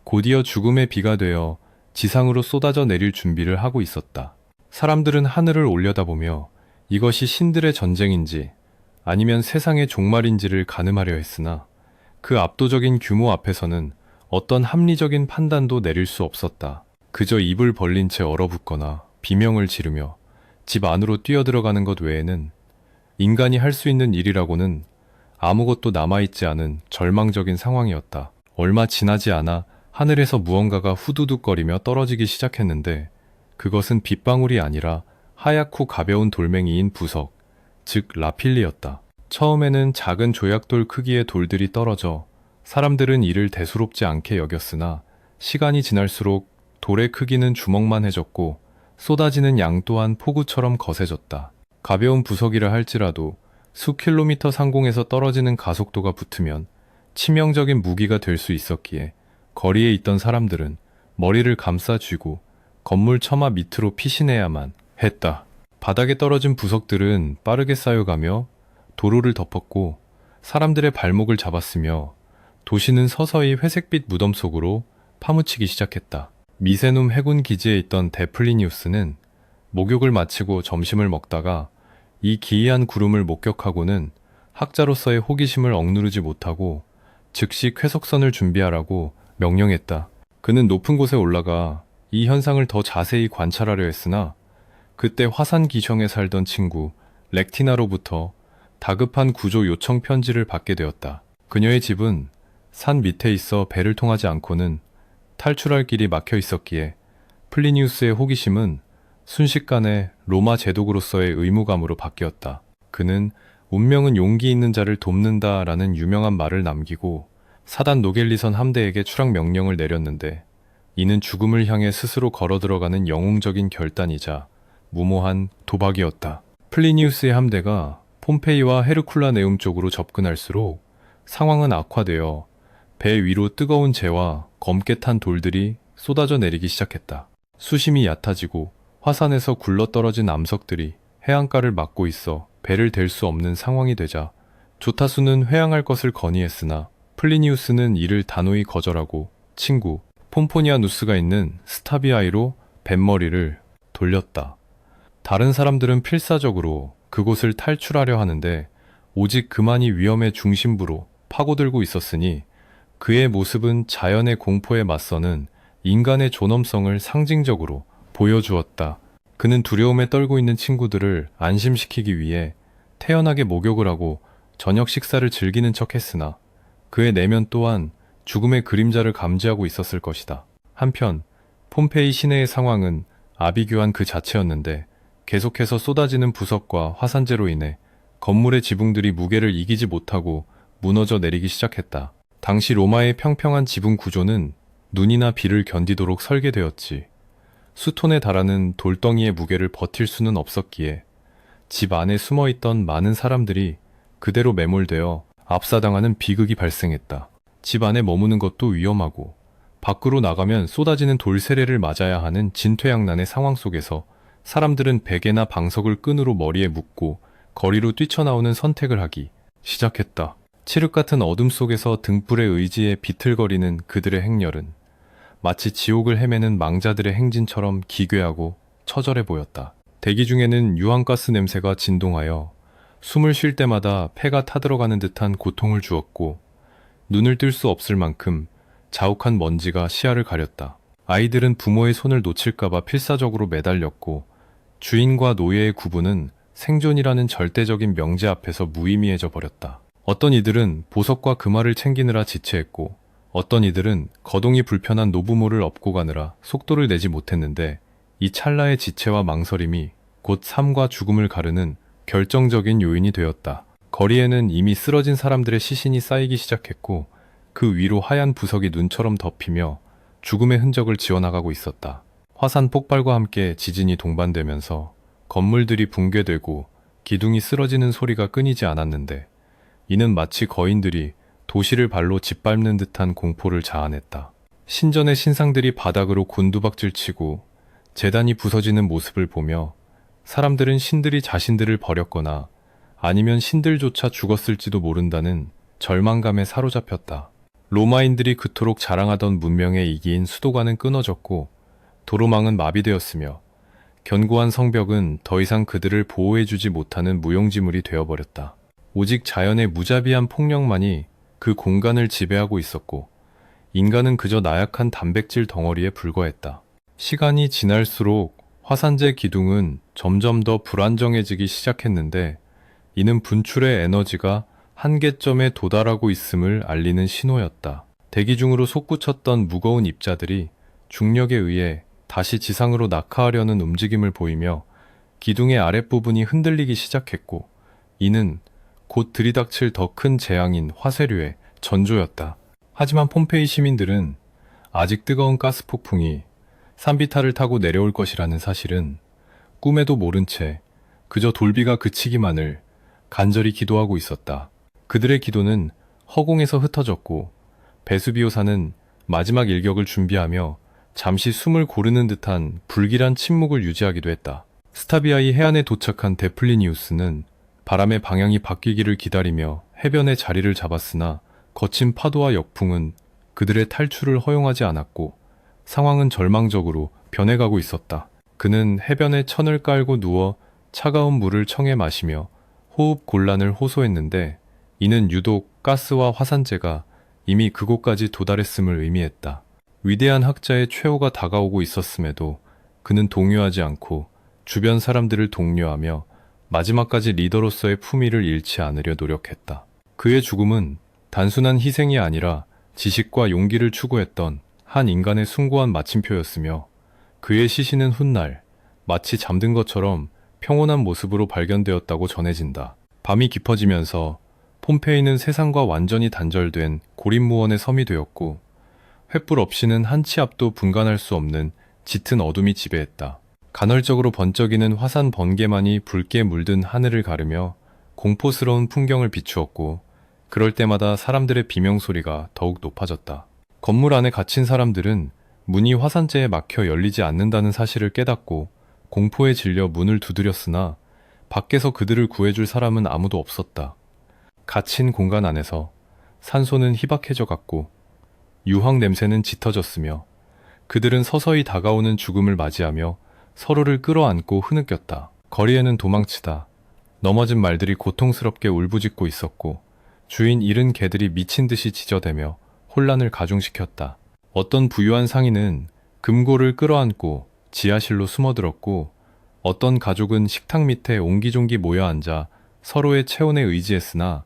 곧이어 죽음의 비가 되어 지상으로 쏟아져 내릴 준비를 하고 있었다. 사람들은 하늘을 올려다보며 이것이 신들의 전쟁인지 아니면 세상의 종말인지를 가늠하려 했으나, 그 압도적인 규모 앞에서는 어떤 합리적인 판단도 내릴 수 없었다. 그저 입을 벌린 채 얼어붙거나 비명을 지르며 집 안으로 뛰어들어가는 것 외에는 인간이 할 수 있는 일이라고는 아무것도 남아있지 않은 절망적인 상황이었다. 얼마 지나지 않아 하늘에서 무언가가 후두둑거리며 떨어지기 시작했는데, 그것은 빗방울이 아니라 하얗고 가벼운 돌멩이인 부석, 즉 라필리였다. 처음에는 작은 조약돌 크기의 돌들이 떨어져 사람들은 이를 대수롭지 않게 여겼으나, 시간이 지날수록 돌의 크기는 주먹만 해졌고 쏟아지는 양 또한 폭우처럼 거세졌다. 가벼운 부석이라 할지라도 수 킬로미터 상공에서 떨어지는 가속도가 붙으면 치명적인 무기가 될 수 있었기에 거리에 있던 사람들은 머리를 감싸 쥐고 건물 처마 밑으로 피신해야만 했다. 바닥에 떨어진 부석들은 빠르게 쌓여가며 도로를 덮었고 사람들의 발목을 잡았으며, 도시는 서서히 회색빛 무덤 속으로 파묻히기 시작했다. 미세눔 해군 기지에 있던 데플리니우스는 목욕을 마치고 점심을 먹다가 이 기이한 구름을 목격하고는 학자로서의 호기심을 억누르지 못하고 즉시 쾌속선을 준비하라고 명령했다. 그는 높은 곳에 올라가 이 현상을 더 자세히 관찰하려 했으나, 그때 화산 기슭에 살던 친구 렉티나로부터 다급한 구조 요청 편지를 받게 되었다. 그녀의 집은 산 밑에 있어 배를 통하지 않고는 탈출할 길이 막혀 있었기에 플리니우스의 호기심은 순식간에 로마 제독으로서의 의무감으로 바뀌었다. 그는 운명은 용기 있는 자를 돕는다라는 유명한 말을 남기고 사단 노겔리선 함대에게 추락 명령을 내렸는데, 이는 죽음을 향해 스스로 걸어 들어가는 영웅적인 결단이자 무모한 도박이었다. 플리니우스의 함대가 폼페이와 헤르쿨라네움 쪽으로 접근할수록 상황은 악화되어 배 위로 뜨거운 재와 검게 탄 돌들이 쏟아져 내리기 시작했다. 수심이 얕아지고 화산에서 굴러떨어진 암석들이 해안가를 막고 있어 배를 댈 수 없는 상황이 되자 조타수는 회항할 것을 건의했으나 플리니우스는 이를 단호히 거절하고 친구 폼포니아누스가 있는 스타비아이로 뱃머리를 돌렸다. 다른 사람들은 필사적으로 그곳을 탈출하려 하는데 오직 그만이 위험의 중심부로 파고들고 있었으니 그의 모습은 자연의 공포에 맞서는 인간의 존엄성을 상징적으로 보여주었다. 그는 두려움에 떨고 있는 친구들을 안심시키기 위해 태연하게 목욕을 하고 저녁 식사를 즐기는 척 했으나 그의 내면 또한 죽음의 그림자를 감지하고 있었을 것이다. 한편 폼페이 시내의 상황은 아비규환 그 자체였는데 계속해서 쏟아지는 부석과 화산재로 인해 건물의 지붕들이 무게를 이기지 못하고 무너져 내리기 시작했다. 당시 로마의 평평한 지붕 구조는 눈이나 비를 견디도록 설계되었지. 수톤에 달하는 돌덩이의 무게를 버틸 수는 없었기에 집 안에 숨어있던 많은 사람들이 그대로 매몰되어 압사당하는 비극이 발생했다. 집 안에 머무는 것도 위험하고 밖으로 나가면 쏟아지는 돌세례를 맞아야 하는 진퇴양난의 상황 속에서 사람들은 베개나 방석을 끈으로 머리에 묶고 거리로 뛰쳐나오는 선택을 하기 시작했다. 칠흑 같은 어둠 속에서 등불의 의지에 비틀거리는 그들의 행렬은 마치 지옥을 헤매는 망자들의 행진처럼 기괴하고 처절해 보였다. 대기 중에는 유황가스 냄새가 진동하여 숨을 쉴 때마다 폐가 타들어가는 듯한 고통을 주었고 눈을 뜰 수 없을 만큼 자욱한 먼지가 시야를 가렸다. 아이들은 부모의 손을 놓칠까봐 필사적으로 매달렸고 주인과 노예의 구분은 생존이라는 절대적인 명제 앞에서 무의미해져 버렸다. 어떤 이들은 보석과 금화를 챙기느라 지체했고 어떤 이들은 거동이 불편한 노부모를 업고 가느라 속도를 내지 못했는데 이 찰나의 지체와 망설임이 곧 삶과 죽음을 가르는 결정적인 요인이 되었다. 거리에는 이미 쓰러진 사람들의 시신이 쌓이기 시작했고 그 위로 하얀 부석이 눈처럼 덮이며 죽음의 흔적을 지워나가고 있었다. 화산 폭발과 함께 지진이 동반되면서 건물들이 붕괴되고 기둥이 쓰러지는 소리가 끊이지 않았는데 이는 마치 거인들이 도시를 발로 짓밟는 듯한 공포를 자아냈다. 신전의 신상들이 바닥으로 곤두박질치고 제단이 부서지는 모습을 보며 사람들은 신들이 자신들을 버렸거나 아니면 신들조차 죽었을지도 모른다는 절망감에 사로잡혔다. 로마인들이 그토록 자랑하던 문명의 이기인 수도관은 끊어졌고 도로망은 마비되었으며 견고한 성벽은 더 이상 그들을 보호해주지 못하는 무용지물이 되어버렸다. 오직 자연의 무자비한 폭력만이 그 공간을 지배하고 있었고 인간은 그저 나약한 단백질 덩어리에 불과했다. 시간이 지날수록 화산재 기둥은 점점 더 불안정해지기 시작했는데 이는 분출의 에너지가 한계점에 도달하고 있음을 알리는 신호였다. 대기 중으로 솟구쳤던 무거운 입자들이 중력에 의해 다시 지상으로 낙하하려는 움직임을 보이며 기둥의 아랫부분이 흔들리기 시작했고 이는 곧 들이닥칠 더 큰 재앙인 화쇄류의 전조였다. 하지만 폼페이 시민들은 아직 뜨거운 가스 폭풍이 산비탈을 타고 내려올 것이라는 사실은 꿈에도 모른 채 그저 돌비가 그치기만을 간절히 기도하고 있었다. 그들의 기도는 허공에서 흩어졌고 베수비오산은 마지막 일격을 준비하며 잠시 숨을 고르는 듯한 불길한 침묵을 유지하기도 했다. 스타비아이 해안에 도착한 데플리니우스는 바람의 방향이 바뀌기를 기다리며 해변에 자리를 잡았으나 거친 파도와 역풍은 그들의 탈출을 허용하지 않았고 상황은 절망적으로 변해가고 있었다. 그는 해변에 천을 깔고 누워 차가운 물을 청해 마시며 호흡 곤란을 호소했는데 이는 유독 가스와 화산재가 이미 그곳까지 도달했음을 의미했다. 위대한 학자의 최후가 다가오고 있었음에도 그는 동요하지 않고 주변 사람들을 독려하며 마지막까지 리더로서의 품위를 잃지 않으려 노력했다. 그의 죽음은 단순한 희생이 아니라 지식과 용기를 추구했던 한 인간의 숭고한 마침표였으며 그의 시신은 훗날 마치 잠든 것처럼 평온한 모습으로 발견되었다고 전해진다. 밤이 깊어지면서 폼페이는 세상과 완전히 단절된 고립무원의 섬이 되었고 횃불 없이는 한 치 앞도 분간할 수 없는 짙은 어둠이 지배했다. 간헐적으로 번쩍이는 화산 번개만이 붉게 물든 하늘을 가르며 공포스러운 풍경을 비추었고 그럴 때마다 사람들의 비명소리가 더욱 높아졌다. 건물 안에 갇힌 사람들은 문이 화산재에 막혀 열리지 않는다는 사실을 깨닫고 공포에 질려 문을 두드렸으나 밖에서 그들을 구해줄 사람은 아무도 없었다. 갇힌 공간 안에서 산소는 희박해져 갔고 유황 냄새는 짙어졌으며 그들은 서서히 다가오는 죽음을 맞이하며 서로를 끌어안고 흐느꼈다. 거리에는 도망치다 넘어진 말들이 고통스럽게 울부짖고 있었고 주인 잃은 개들이 미친 듯이 짖어대며 혼란을 가중시켰다. 어떤 부유한 상인은 금고를 끌어안고 지하실로 숨어들었고 어떤 가족은 식탁 밑에 옹기종기 모여 앉아 서로의 체온에 의지했으나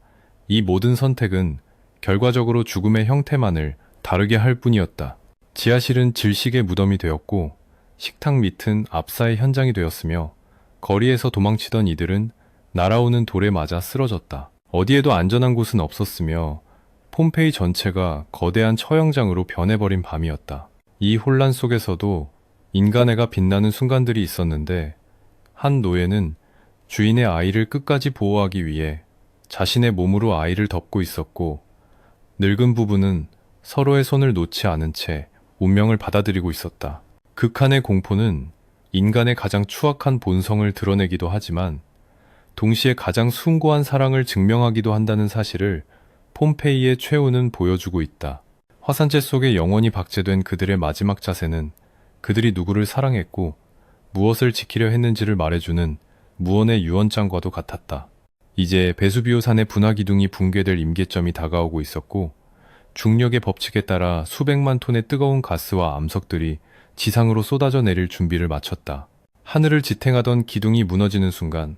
이 모든 선택은 결과적으로 죽음의 형태만을 다르게 할 뿐이었다. 지하실은 질식의 무덤이 되었고 식탁 밑은 압사의 현장이 되었으며 거리에서 도망치던 이들은 날아오는 돌에 맞아 쓰러졌다. 어디에도 안전한 곳은 없었으며 폼페이 전체가 거대한 처형장으로 변해버린 밤이었다. 이 혼란 속에서도 인간애가 빛나는 순간들이 있었는데 한 노예는 주인의 아이를 끝까지 보호하기 위해 자신의 몸으로 아이를 덮고 있었고 늙은 부부는 서로의 손을 놓지 않은 채 운명을 받아들이고 있었다. 극한의 공포는 인간의 가장 추악한 본성을 드러내기도 하지만 동시에 가장 숭고한 사랑을 증명하기도 한다는 사실을 폼페이의 최후는 보여주고 있다. 화산재 속에 영원히 박제된 그들의 마지막 자세는 그들이 누구를 사랑했고 무엇을 지키려 했는지를 말해주는 무언의 유언장과도 같았다. 이제 베수비오 산의 분화 기둥이 붕괴될 임계점이 다가오고 있었고 중력의 법칙에 따라 수백만 톤의 뜨거운 가스와 암석들이 지상으로 쏟아져 내릴 준비를 마쳤다. 하늘을 지탱하던 기둥이 무너지는 순간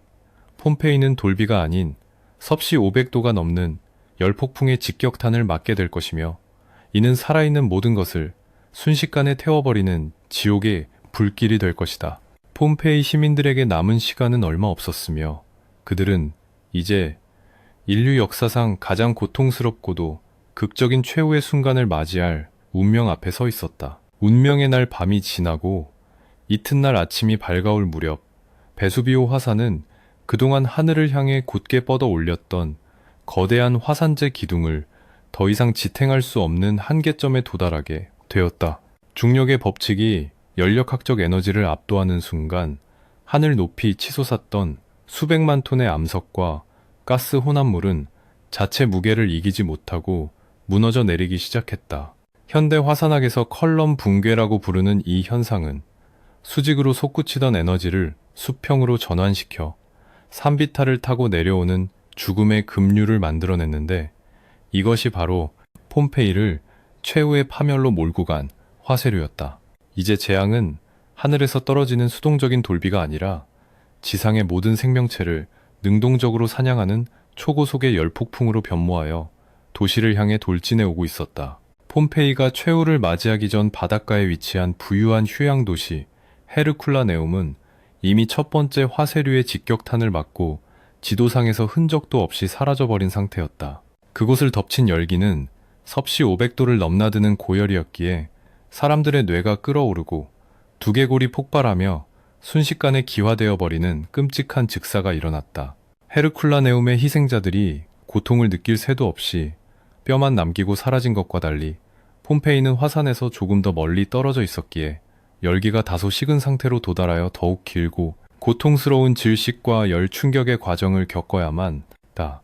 폼페이는 돌비가 아닌 섭씨 500도가 넘는 열폭풍의 직격탄을 맞게 될 것이며 이는 살아있는 모든 것을 순식간에 태워버리는 지옥의 불길이 될 것이다. 폼페이 시민들에게 남은 시간은 얼마 없었으며 그들은 이제 인류 역사상 가장 고통스럽고도 극적인 최후의 순간을 맞이할 운명 앞에 서 있었다. 운명의 날 밤이 지나고 이튿날 아침이 밝아올 무렵 베수비오 화산은 그동안 하늘을 향해 곧게 뻗어 올렸던 거대한 화산재 기둥을 더 이상 지탱할 수 없는 한계점에 도달하게 되었다. 중력의 법칙이 연력학적 에너지를 압도하는 순간 하늘 높이 치솟았던 수백만 톤의 암석과 가스 혼합물은 자체 무게를 이기지 못하고 무너져 내리기 시작했다. 현대 화산학에서 컬럼 붕괴라고 부르는 이 현상은 수직으로 솟구치던 에너지를 수평으로 전환시켜 산비탈을 타고 내려오는 죽음의 급류를 만들어냈는데 이것이 바로 폼페이를 최후의 파멸로 몰고 간 화쇄류였다. 이제 재앙은 하늘에서 떨어지는 수동적인 돌비가 아니라 지상의 모든 생명체를 능동적으로 사냥하는 초고속의 열폭풍으로 변모하여 도시를 향해 돌진해 오고 있었다. 폼페이가 최후를 맞이하기 전 바닷가에 위치한 부유한 휴양 도시 헤르쿨라네움은 이미 첫 번째 화쇄류의 직격탄을 맞고 지도상에서 흔적도 없이 사라져버린 상태였다. 그곳을 덮친 열기는 섭씨 500도를 넘나드는 고열이었기에 사람들의 뇌가 끓어오르고 두개골이 폭발하며 순식간에 기화되어 버리는 끔찍한 즉사가 일어났다. 헤르쿨라네움의 희생자들이 고통을 느낄 새도 없이 뼈만 남기고 사라진 것과 달리 폼페이는 화산에서 조금 더 멀리 떨어져 있었기에 열기가 다소 식은 상태로 도달하여 더욱 길고 고통스러운 질식과 열 충격의 과정을 겪어야만 했다.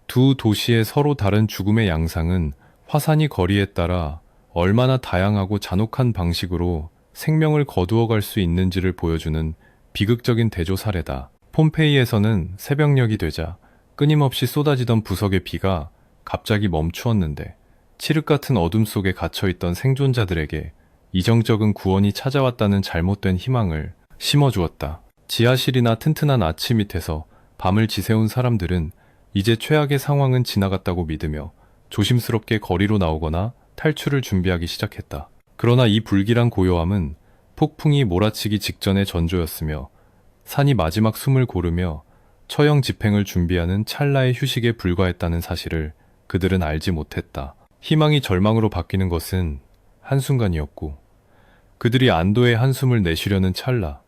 두 도시의 서로 다른 죽음의 양상은 화산이 거리에 따라 얼마나 다양하고 잔혹한 방식으로 생명을 거두어갈 수 있는지를 보여주는 비극적인 대조 사례다. 폼페이에서는 새벽녘이 되자 끊임없이 쏟아지던 부석의 비가 갑자기 멈추었는데 칠흑 같은 어둠 속에 갇혀있던 생존자들에게 이정적인 구원이 찾아왔다는 잘못된 희망을 심어주었다. 지하실이나 튼튼한 아치 밑에서 밤을 지새운 사람들은 이제 최악의 상황은 지나갔다고 믿으며 조심스럽게 거리로 나오거나 탈출을 준비하기 시작했다. 그러나 이 불길한 고요함은 폭풍이 몰아치기 직전의 전조였으며 산이 마지막 숨을 고르며 처형 집행을 준비하는 찰나의 휴식에 불과했다는 사실을 그들은 알지 못했다. 희망이 절망으로 바뀌는 것은 한순간이었고 그들이 안도의 한숨을 내쉬려는 찰나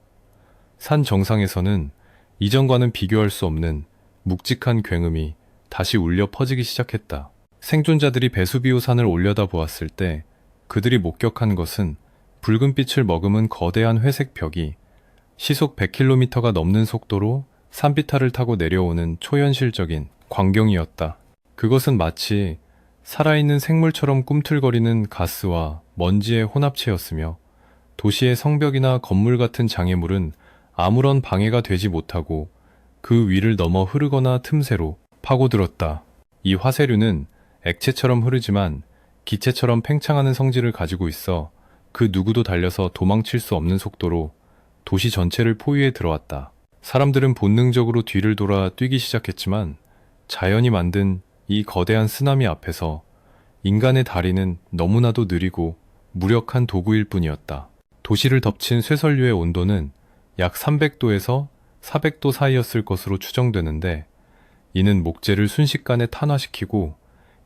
산 정상에서는 이전과는 비교할 수 없는 묵직한 굉음이 다시 울려 퍼지기 시작했다. 생존자들이 베수비오 산을 올려다 보았을 때 그들이 목격한 것은 붉은 빛을 머금은 거대한 회색 벽이 시속 100km가 넘는 속도로 산비탈을 타고 내려오는 초현실적인 광경이었다. 그것은 마치 살아있는 생물처럼 꿈틀거리는 가스와 먼지의 혼합체였으며 도시의 성벽이나 건물 같은 장애물은 아무런 방해가 되지 못하고 그 위를 넘어 흐르거나 틈새로 파고들었다. 이 화쇄류는 액체처럼 흐르지만 기체처럼 팽창하는 성질을 가지고 있어 그 누구도 달려서 도망칠 수 없는 속도로 도시 전체를 포위해 들어왔다. 사람들은 본능적으로 뒤를 돌아 뛰기 시작했지만 자연이 만든 이 거대한 쓰나미 앞에서 인간의 다리는 너무나도 느리고 무력한 도구일 뿐이었다. 도시를 덮친 쇠설류의 온도는 약 300도에서 400도 사이였을 것으로 추정되는데 이는 목재를 순식간에 탄화시키고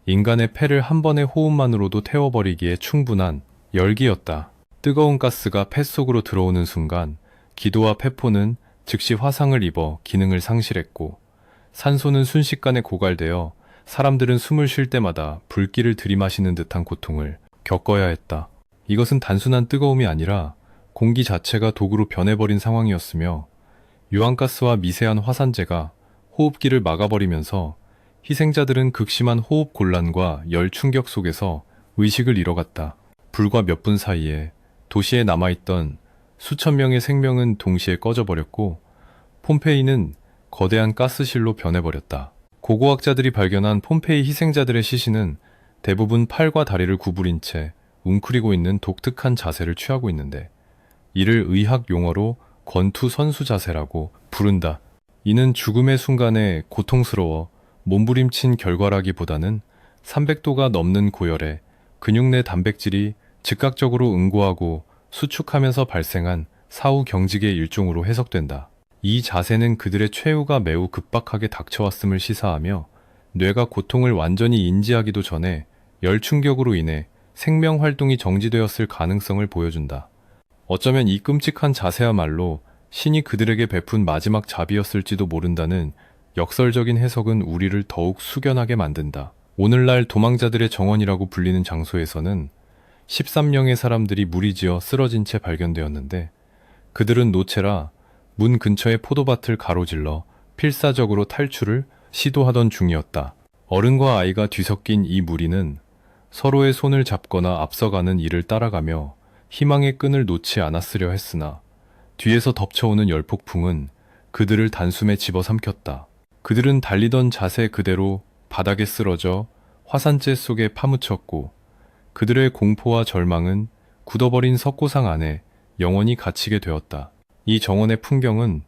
인간의 폐를 한 번의 호흡만으로도 태워버리기에 충분한 열기였다. 뜨거운 가스가 폐 속으로 들어오는 순간 기도와 폐포는 즉시 화상을 입어 기능을 상실했고 산소는 순식간에 고갈되어 사람들은 숨을 쉴 때마다 불길을 들이마시는 듯한 고통을 겪어야 했다. 이것은 단순한 뜨거움이 아니라 공기 자체가 독으로 변해버린 상황이었으며 유황가스와 미세한 화산재가 호흡기를 막아버리면서 희생자들은 극심한 호흡 곤란과 열 충격 속에서 의식을 잃어갔다. 불과 몇 분 사이에 도시에 남아있던 수천 명의 생명은 동시에 꺼져버렸고 폼페이는 거대한 가스실로 변해버렸다. 고고학자들이 발견한 폼페이 희생자들의 시신은 대부분 팔과 다리를 구부린 채 웅크리고 있는 독특한 자세를 취하고 있는데 이를 의학 용어로 권투선수 자세라고 부른다. 이는 죽음의 순간에 고통스러워 몸부림친 결과라기보다는 300도가 넘는 고열에 근육 내 단백질이 즉각적으로 응고하고 수축하면서 발생한 사후 경직의 일종으로 해석된다. 이 자세는 그들의 최후가 매우 급박하게 닥쳐왔음을 시사하며 뇌가 고통을 완전히 인지하기도 전에 열 충격으로 인해 생명 활동이 정지되었을 가능성을 보여준다. 어쩌면 이 끔찍한 자세야말로 신이 그들에게 베푼 마지막 자비였을지도 모른다는 역설적인 해석은 우리를 더욱 숙연하게 만든다. 오늘날 도망자들의 정원이라고 불리는 장소에서는 13명의 사람들이 무리지어 쓰러진 채 발견되었는데 그들은 노체라 문 근처의 포도밭을 가로질러 필사적으로 탈출을 시도하던 중이었다. 어른과 아이가 뒤섞인 이 무리는 서로의 손을 잡거나 앞서가는 이를 따라가며 희망의 끈을 놓지 않았으려 했으나 뒤에서 덮쳐오는 열폭풍은 그들을 단숨에 집어삼켰다. 그들은 달리던 자세 그대로 바닥에 쓰러져 화산재 속에 파묻혔고 그들의 공포와 절망은 굳어버린 석고상 안에 영원히 갇히게 되었다. 이 정원의 풍경은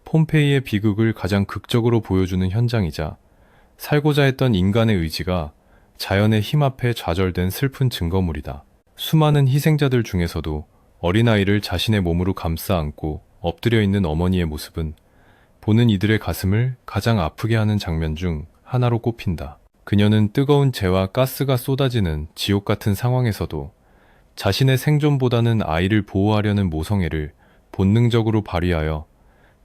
폼페이의 비극을 가장 극적으로 보여주는 현장이자 살고자 했던 인간의 의지가 자연의 힘 앞에 좌절된 슬픈 증거물이다. 수많은 희생자들 중에서도 어린아이를 자신의 몸으로 감싸 안고 엎드려 있는 어머니의 모습은 보는 이들의 가슴을 가장 아프게 하는 장면 중 하나로 꼽힌다. 그녀는 뜨거운 재와 가스가 쏟아지는 지옥 같은 상황에서도 자신의 생존보다는 아이를 보호하려는 모성애를 본능적으로 발휘하여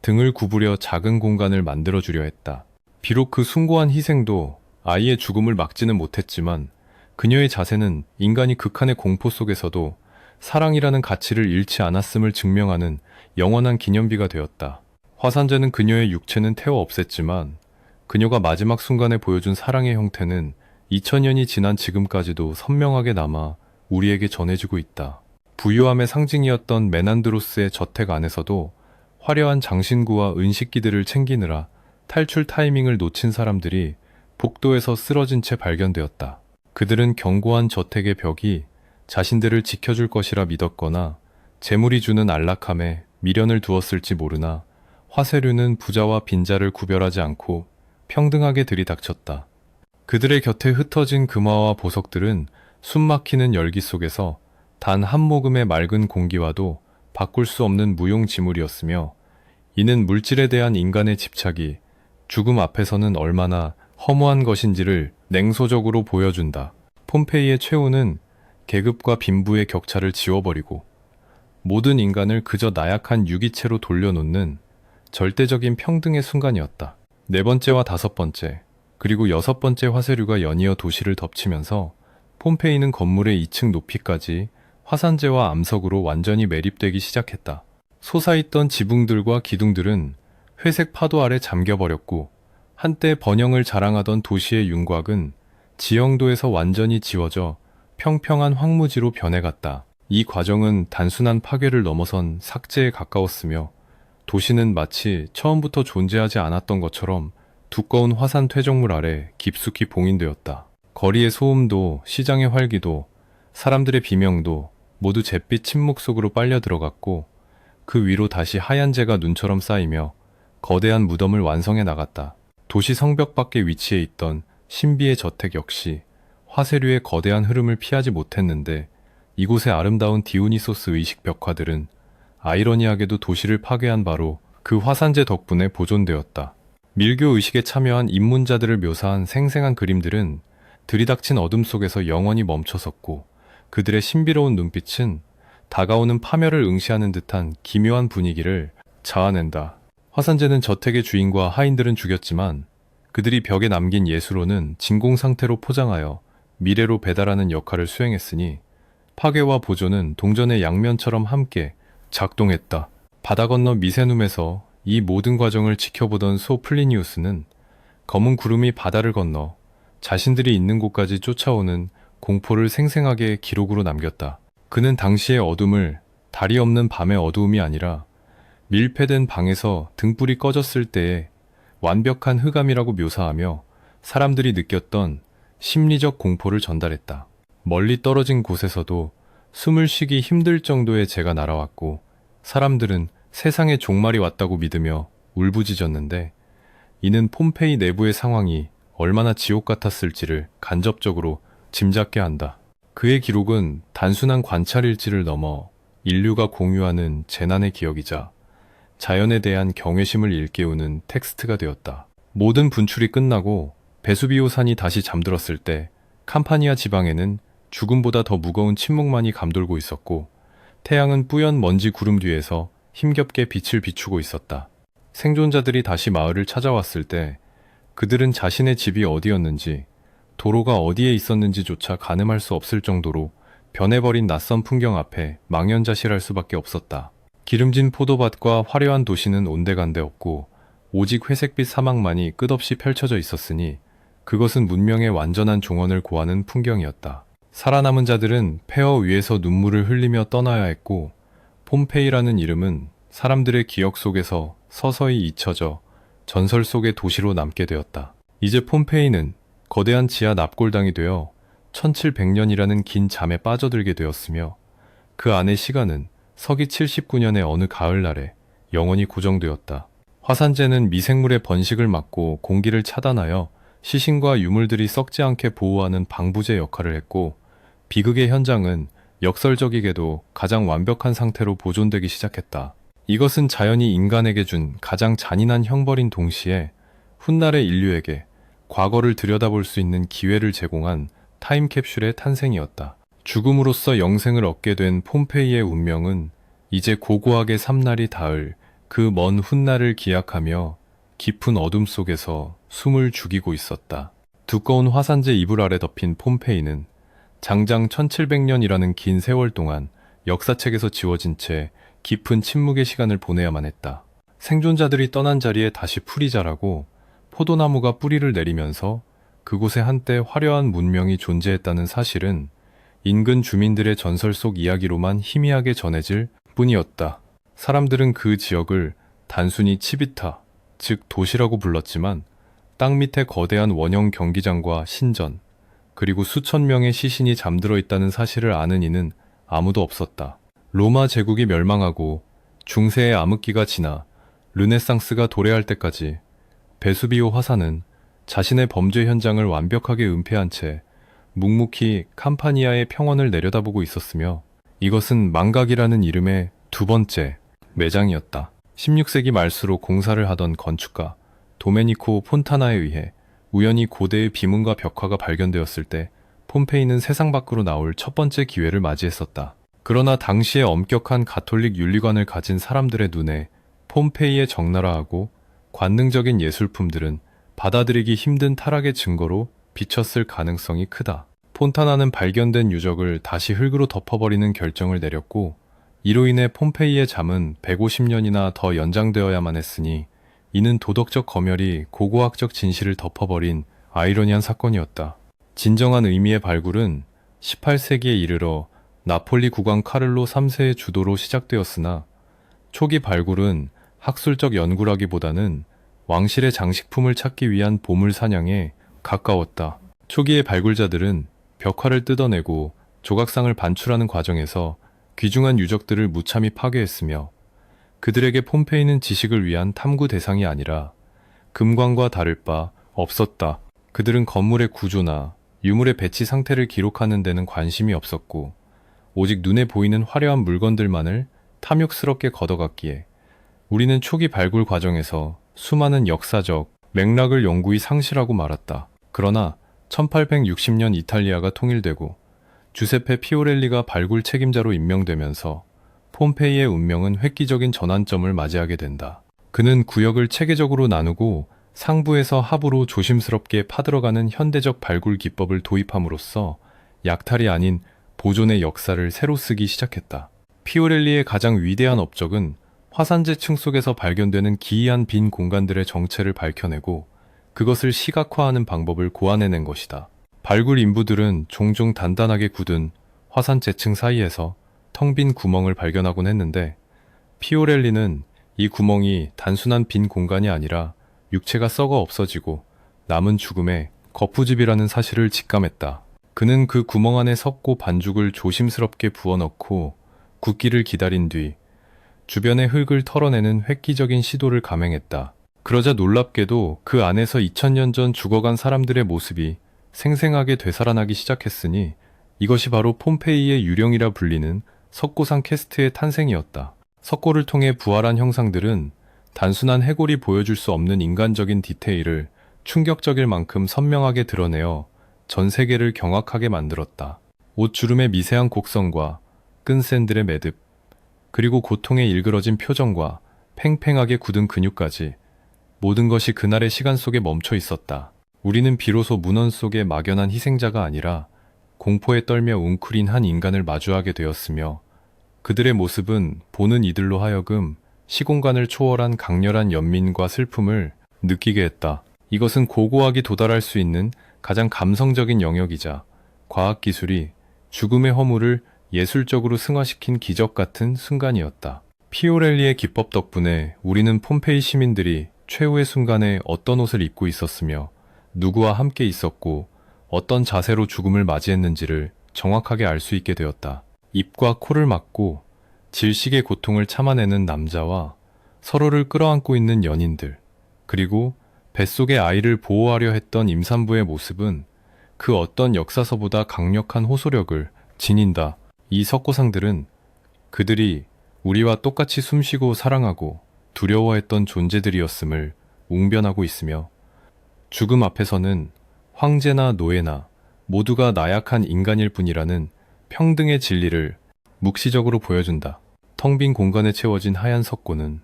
등을 구부려 작은 공간을 만들어주려 했다. 비록 그 숭고한 희생도 아이의 죽음을 막지는 못했지만 그녀의 자세는 인간이 극한의 공포 속에서도 사랑이라는 가치를 잃지 않았음을 증명하는 영원한 기념비가 되었다. 화산재는 그녀의 육체는 태워 없앴지만 그녀가 마지막 순간에 보여준 사랑의 형태는 2000년이 지난 지금까지도 선명하게 남아 우리에게 전해지고 있다. 부유함의 상징이었던 메난드로스의 저택 안에서도 화려한 장신구와 은식기들을 챙기느라 탈출 타이밍을 놓친 사람들이 복도에서 쓰러진 채 발견되었다. 그들은 견고한 저택의 벽이 자신들을 지켜줄 것이라 믿었거나 재물이 주는 안락함에 미련을 두었을지 모르나 화쇄류는 부자와 빈자를 구별하지 않고 평등하게 들이닥쳤다. 그들의 곁에 흩어진 금화와 보석들은 숨막히는 열기 속에서 단 한 모금의 맑은 공기와도 바꿀 수 없는 무용지물이었으며, 이는 물질에 대한 인간의 집착이 죽음 앞에서는 얼마나 허무한 것인지를 냉소적으로 보여준다. 폼페이의 최후는 계급과 빈부의 격차를 지워버리고 모든 인간을 그저 나약한 유기체로 돌려놓는 절대적인 평등의 순간이었다. 네 번째와 다섯 번째, 그리고 여섯 번째 화쇄류가 연이어 도시를 덮치면서 폼페이는 건물의 2층 높이까지 화산재와 암석으로 완전히 매립되기 시작했다. 솟아있던 지붕들과 기둥들은 회색 파도 아래 잠겨버렸고, 한때 번영을 자랑하던 도시의 윤곽은 지형도에서 완전히 지워져 평평한 황무지로 변해갔다. 이 과정은 단순한 파괴를 넘어선 삭제에 가까웠으며, 도시는 마치 처음부터 존재하지 않았던 것처럼 두꺼운 화산 퇴적물 아래 깊숙이 봉인되었다. 거리의 소음도, 시장의 활기도, 사람들의 비명도 모두 잿빛 침묵 속으로 빨려 들어갔고, 그 위로 다시 하얀 재가 눈처럼 쌓이며 거대한 무덤을 완성해 나갔다. 도시 성벽 밖에 위치해 있던 신비의 저택 역시 화쇄류의 거대한 흐름을 피하지 못했는데, 이곳의 아름다운 디오니소스 의식 벽화들은 아이러니하게도 도시를 파괴한 바로 그 화산재 덕분에 보존되었다. 밀교 의식에 참여한 입문자들을 묘사한 생생한 그림들은 들이닥친 어둠 속에서 영원히 멈춰섰고, 그들의 신비로운 눈빛은 다가오는 파멸을 응시하는 듯한 기묘한 분위기를 자아낸다. 화산재는 저택의 주인과 하인들은 죽였지만, 그들이 벽에 남긴 예수로는 진공 상태로 포장하여 미래로 배달하는 역할을 수행했으니, 파괴와 보존은 동전의 양면처럼 함께 작동했다. 바다 건너 미세눔에서 이 모든 과정을 지켜보던 소 플리니우스는 검은 구름이 바다를 건너 자신들이 있는 곳까지 쫓아오는 공포를 생생하게 기록으로 남겼다. 그는 당시의 어둠을 달이 없는 밤의 어두움이 아니라 밀폐된 방에서 등불이 꺼졌을 때의 완벽한 흑암이라고 묘사하며 사람들이 느꼈던 심리적 공포를 전달했다. 멀리 떨어진 곳에서도 숨을 쉬기 힘들 정도의 재가 날아왔고, 사람들은 세상에 종말이 왔다고 믿으며 울부짖었는데, 이는 폼페이 내부의 상황이 얼마나 지옥 같았을지를 간접적으로 짐작케 한다. 그의 기록은 단순한 관찰일지를 넘어 인류가 공유하는 재난의 기억이자 자연에 대한 경외심을 일깨우는 텍스트가 되었다. 모든 분출이 끝나고 베수비오 산이 다시 잠들었을 때 캄파니아 지방에는 죽음보다 더 무거운 침묵만이 감돌고 있었고, 태양은 뿌연 먼지 구름 뒤에서 힘겹게 빛을 비추고 있었다. 생존자들이 다시 마을을 찾아왔을 때 그들은 자신의 집이 어디였는지, 도로가 어디에 있었는지조차 가늠할 수 없을 정도로 변해버린 낯선 풍경 앞에 망연자실할 수밖에 없었다. 기름진 포도밭과 화려한 도시는 온데간데 없고, 오직 회색빛 사막만이 끝없이 펼쳐져 있었으니 그것은 문명의 완전한 종언을 고하는 풍경이었다. 살아남은 자들은 폐허 위에서 눈물을 흘리며 떠나야 했고, 폼페이라는 이름은 사람들의 기억 속에서 서서히 잊혀져 전설 속의 도시로 남게 되었다. 이제 폼페이는 거대한 지하 납골당이 되어 1700년이라는 긴 잠에 빠져들게 되었으며, 그 안의 시간은 서기 79년의 어느 가을날에 영원히 고정되었다. 화산재는 미생물의 번식을 막고 공기를 차단하여 시신과 유물들이 썩지 않게 보호하는 방부제 역할을 했고, 비극의 현장은 역설적이게도 가장 완벽한 상태로 보존되기 시작했다. 이것은 자연이 인간에게 준 가장 잔인한 형벌인 동시에 훗날의 인류에게 과거를 들여다볼 수 있는 기회를 제공한 타임캡슐의 탄생이었다. 죽음으로써 영생을 얻게 된 폼페이의 운명은 이제 고고하게 삼날이 닿을 그 먼 훗날을 기약하며 깊은 어둠 속에서 숨을 죽이고 있었다. 두꺼운 화산재 이불 아래 덮인 폼페이는 장장 1700년이라는 긴 세월 동안 역사책에서 지워진 채 깊은 침묵의 시간을 보내야만 했다. 생존자들이 떠난 자리에 다시 풀이 자라고 포도나무가 뿌리를 내리면서 그곳에 한때 화려한 문명이 존재했다는 사실은 인근 주민들의 전설 속 이야기로만 희미하게 전해질 뿐이었다. 사람들은 그 지역을 단순히 치비타, 즉 도시라고 불렀지만, 땅 밑에 거대한 원형 경기장과 신전, 그리고 수천 명의 시신이 잠들어 있다는 사실을 아는 이는 아무도 없었다. 로마 제국이 멸망하고 중세의 암흑기가 지나 르네상스가 도래할 때까지 베수비오 화산은 자신의 범죄 현장을 완벽하게 은폐한 채 묵묵히 캄파니아의 평원을 내려다보고 있었으며 이것은 망각이라는 이름의 두 번째 매장이었다. 16세기 말수로 공사를 하던 건축가 도메니코 폰타나에 의해 우연히 고대의 비문과 벽화가 발견되었을 때 폼페이는 세상 밖으로 나올 첫 번째 기회를 맞이했었다. 그러나 당시의 엄격한 가톨릭 윤리관을 가진 사람들의 눈에 폼페이의 적나라하고 관능적인 예술품들은 받아들이기 힘든 타락의 증거로 비쳤을 가능성이 크다. 폰타나는 발견된 유적을 다시 흙으로 덮어버리는 결정을 내렸고 이로 인해 폼페이의 잠은 150년이나 더 연장되어야만 했으니 이는 도덕적 검열이 고고학적 진실을 덮어버린 아이러니한 사건이었다. 진정한 의미의 발굴은 18세기에 이르러 나폴리 국왕 카를로 3세의 주도로 시작되었으나 초기 발굴은 학술적 연구라기보다는 왕실의 장식품을 찾기 위한 보물 사냥에 가까웠다. 초기의 발굴자들은 벽화를 뜯어내고 조각상을 반출하는 과정에서 귀중한 유적들을 무참히 파괴했으며 그들에게 폼페이는 지식을 위한 탐구 대상이 아니라 금광과 다를 바 없었다. 그들은 건물의 구조나 유물의 배치 상태를 기록하는 데는 관심이 없었고 오직 눈에 보이는 화려한 물건들만을 탐욕스럽게 걷어갔기에 우리는 초기 발굴 과정에서 수많은 역사적 맥락을 영구히 상실하고 말았다. 그러나 1860년 이탈리아가 통일되고 주세페 피오렐리가 발굴 책임자로 임명되면서 폼페이의 운명은 획기적인 전환점을 맞이하게 된다. 그는 구역을 체계적으로 나누고 상부에서 하부로 조심스럽게 파들어가는 현대적 발굴 기법을 도입함으로써 약탈이 아닌 보존의 역사를 새로 쓰기 시작했다. 피오렐리의 가장 위대한 업적은 화산재층 속에서 발견되는 기이한 빈 공간들의 정체를 밝혀내고 그것을 시각화하는 방법을 고안해낸 것이다. 발굴 인부들은 종종 단단하게 굳은 화산재층 사이에서 텅 빈 구멍을 발견하곤 했는데 피오렐리는 이 구멍이 단순한 빈 공간이 아니라 육체가 썩어 없어지고 남은 죽음의 거푸집이라는 사실을 직감했다. 그는 그 구멍 안에 석고 반죽을 조심스럽게 부어넣고 굳기를 기다린 뒤 주변의 흙을 털어내는 획기적인 시도를 감행했다. 그러자 놀랍게도 그 안에서 2000년 전 죽어간 사람들의 모습이 생생하게 되살아나기 시작했으니 이것이 바로 폼페이의 유령이라 불리는 석고상 캐스트의 탄생이었다. 석고를 통해 부활한 형상들은 단순한 해골이 보여줄 수 없는 인간적인 디테일을 충격적일 만큼 선명하게 드러내어 전 세계를 경악하게 만들었다. 옷주름의 미세한 곡선과 끈 샌들의 매듭, 그리고 고통에 일그러진 표정과 팽팽하게 굳은 근육까지 모든 것이 그날의 시간 속에 멈춰 있었다. 우리는 비로소 문헌 속의 막연한 희생자가 아니라 공포에 떨며 웅크린 한 인간을 마주하게 되었으며 그들의 모습은 보는 이들로 하여금 시공간을 초월한 강렬한 연민과 슬픔을 느끼게 했다. 이것은 고고학이 도달할 수 있는 가장 감성적인 영역이자 과학기술이 죽음의 허물을 예술적으로 승화시킨 기적 같은 순간이었다. 피오렐리의 기법 덕분에 우리는 폼페이 시민들이 최후의 순간에 어떤 옷을 입고 있었으며 누구와 함께 있었고 어떤 자세로 죽음을 맞이했는지를 정확하게 알 수 있게 되었다. 입과 코를 막고 질식의 고통을 참아내는 남자와 서로를 끌어안고 있는 연인들, 그리고 뱃속의 아이를 보호하려 했던 임산부의 모습은 그 어떤 역사서보다 강력한 호소력을 지닌다. 이 석고상들은 그들이 우리와 똑같이 숨쉬고 사랑하고 두려워했던 존재들이었음을 웅변하고 있으며 죽음 앞에서는 황제나 노예나 모두가 나약한 인간일 뿐이라는 평등의 진리를 묵시적으로 보여준다. 텅 빈 공간에 채워진 하얀 석고는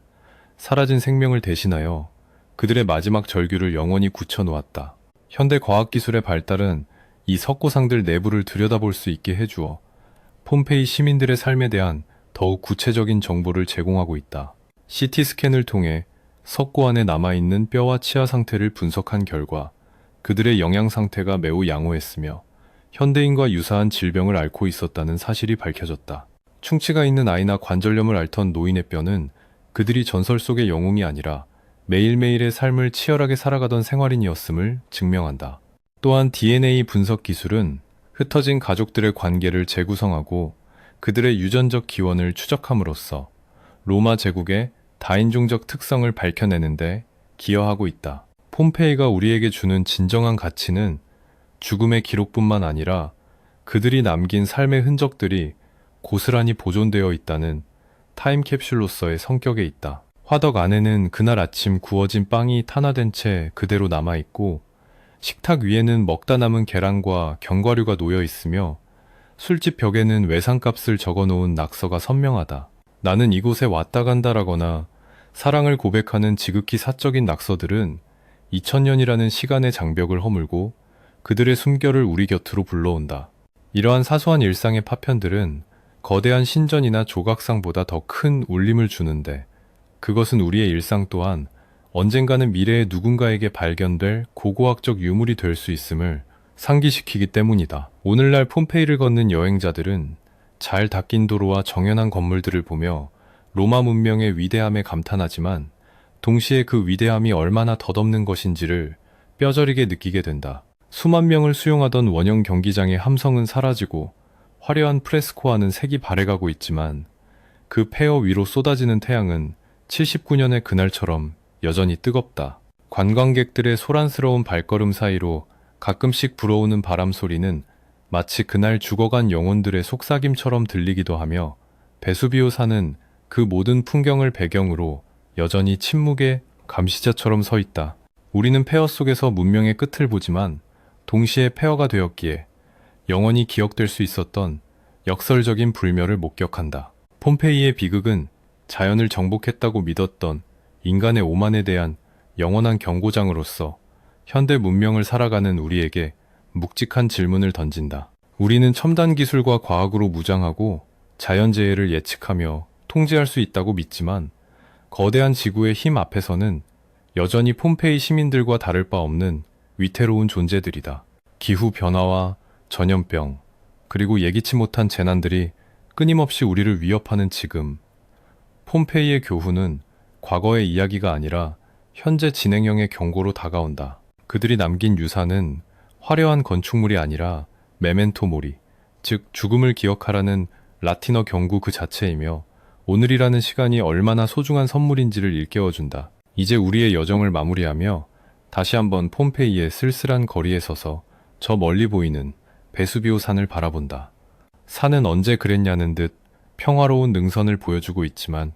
사라진 생명을 대신하여 그들의 마지막 절규를 영원히 굳혀놓았다. 현대 과학기술의 발달은 이 석고상들 내부를 들여다볼 수 있게 해주어 폼페이 시민들의 삶에 대한 더욱 구체적인 정보를 제공하고 있다. CT 스캔을 통해 석고 안에 남아있는 뼈와 치아 상태를 분석한 결과 그들의 영양 상태가 매우 양호했으며 현대인과 유사한 질병을 앓고 있었다는 사실이 밝혀졌다. 충치가 있는 아이나 관절염을 앓던 노인의 뼈는 그들이 전설 속의 영웅이 아니라 매일매일의 삶을 치열하게 살아가던 생활인이었음을 증명한다. 또한 DNA 분석 기술은 흩어진 가족들의 관계를 재구성하고 그들의 유전적 기원을 추적함으로써 로마 제국의 다인종적 특성을 밝혀내는데 기여하고 있다. 폼페이가 우리에게 주는 진정한 가치는 죽음의 기록뿐만 아니라 그들이 남긴 삶의 흔적들이 고스란히 보존되어 있다는 타임캡슐로서의 성격에 있다. 화덕 안에는 그날 아침 구워진 빵이 탄화된 채 그대로 남아있고, 식탁 위에는 먹다 남은 계란과 견과류가 놓여 있으며, 술집 벽에는 외상값을 적어놓은 낙서가 선명하다. 나는 이곳에 왔다 간다라거나 사랑을 고백하는 지극히 사적인 낙서들은 2000년이라는 시간의 장벽을 허물고 그들의 숨결을 우리 곁으로 불러온다. 이러한 사소한 일상의 파편들은 거대한 신전이나 조각상보다 더 큰 울림을 주는데, 그것은 우리의 일상 또한 언젠가는 미래의 누군가에게 발견될 고고학적 유물이 될 수 있음을 상기시키기 때문이다. 오늘날 폼페이를 걷는 여행자들은 잘 닦인 도로와 정연한 건물들을 보며 로마 문명의 위대함에 감탄하지만, 동시에 그 위대함이 얼마나 덧없는 것인지를 뼈저리게 느끼게 된다. 수만 명을 수용하던 원형 경기장의 함성은 사라지고 화려한 프레스코와는 색이 바래가고 있지만, 그 폐허 위로 쏟아지는 태양은 79년의 그날처럼 여전히 뜨겁다. 관광객들의 소란스러운 발걸음 사이로 가끔씩 불어오는 바람 소리는 마치 그날 죽어간 영혼들의 속삭임처럼 들리기도 하며, 베수비오 산은 그 모든 풍경을 배경으로 여전히 침묵의 감시자처럼 서 있다. 우리는 폐허 속에서 문명의 끝을 보지만 동시에 폐허가 되었기에 영원히 기억될 수 있었던 역설적인 불멸을 목격한다. 폼페이의 비극은 자연을 정복했다고 믿었던 인간의 오만에 대한 영원한 경고장으로서 현대 문명을 살아가는 우리에게 묵직한 질문을 던진다. 우리는 첨단 기술과 과학으로 무장하고 자연재해를 예측하며 통제할 수 있다고 믿지만, 거대한 지구의 힘 앞에서는 여전히 폼페이 시민들과 다를 바 없는 위태로운 존재들이다. 기후변화와 전염병, 그리고 예기치 못한 재난들이 끊임없이 우리를 위협하는 지금, 폼페이의 교훈은 과거의 이야기가 아니라 현재 진행형의 경고로 다가온다. 그들이 남긴 유산은 화려한 건축물이 아니라 메멘토 모리, 즉 죽음을 기억하라는 라틴어 경고 그 자체이며, 오늘이라는 시간이 얼마나 소중한 선물인지를 일깨워준다. 이제 우리의 여정을 마무리하며 다시 한번 폼페이의 쓸쓸한 거리에 서서 저 멀리 보이는 베수비오 산을 바라본다. 산은 언제 그랬냐는 듯 평화로운 능선을 보여주고 있지만,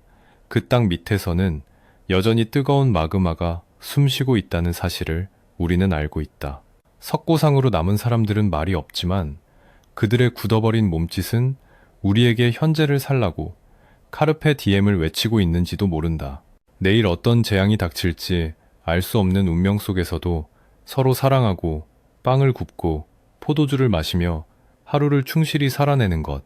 그 땅 밑에서는 여전히 뜨거운 마그마가 숨쉬고 있다는 사실을 우리는 알고 있다. 석고상으로 남은 사람들은 말이 없지만, 그들의 굳어버린 몸짓은 우리에게 현재를 살라고 카르페 디엠을 외치고 있는지도 모른다. 내일 어떤 재앙이 닥칠지 알 수 없는 운명 속에서도 서로 사랑하고 빵을 굽고 포도주를 마시며 하루를 충실히 살아내는 것,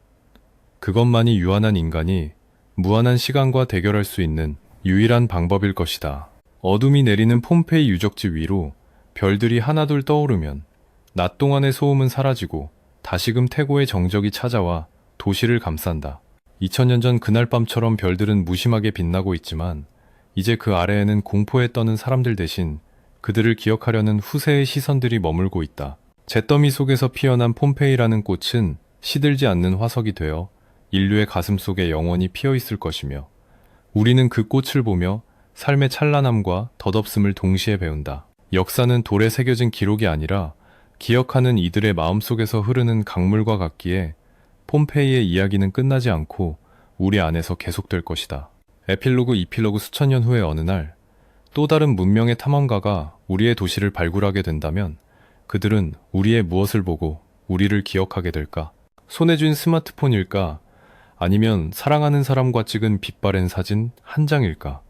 그것만이 유한한 인간이 무한한 시간과 대결할 수 있는 유일한 방법일 것이다. 어둠이 내리는 폼페이 유적지 위로 별들이 하나둘 떠오르면 낮 동안의 소음은 사라지고 다시금 태고의 정적이 찾아와 도시를 감싼다. 2000년 전 그날 밤처럼 별들은 무심하게 빛나고 있지만, 이제 그 아래에는 공포에 떠는 사람들 대신 그들을 기억하려는 후세의 시선들이 머물고 있다. 잿더미 속에서 피어난 폼페이라는 꽃은 시들지 않는 화석이 되어 인류의 가슴 속에 영원히 피어 있을 것이며, 우리는 그 꽃을 보며 삶의 찬란함과 덧없음을 동시에 배운다. 역사는 돌에 새겨진 기록이 아니라 기억하는 이들의 마음속에서 흐르는 강물과 같기에, 폼페이의 이야기는 끝나지 않고 우리 안에서 계속될 것이다. 에필로그 이필로그 수천 년 후의 어느 날, 또 다른 문명의 탐험가가 우리의 도시를 발굴하게 된다면 그들은 우리의 무엇을 보고 우리를 기억하게 될까? 손에 쥔 스마트폰일까? 아니면 사랑하는 사람과 찍은 빛바랜 사진 한 장일까?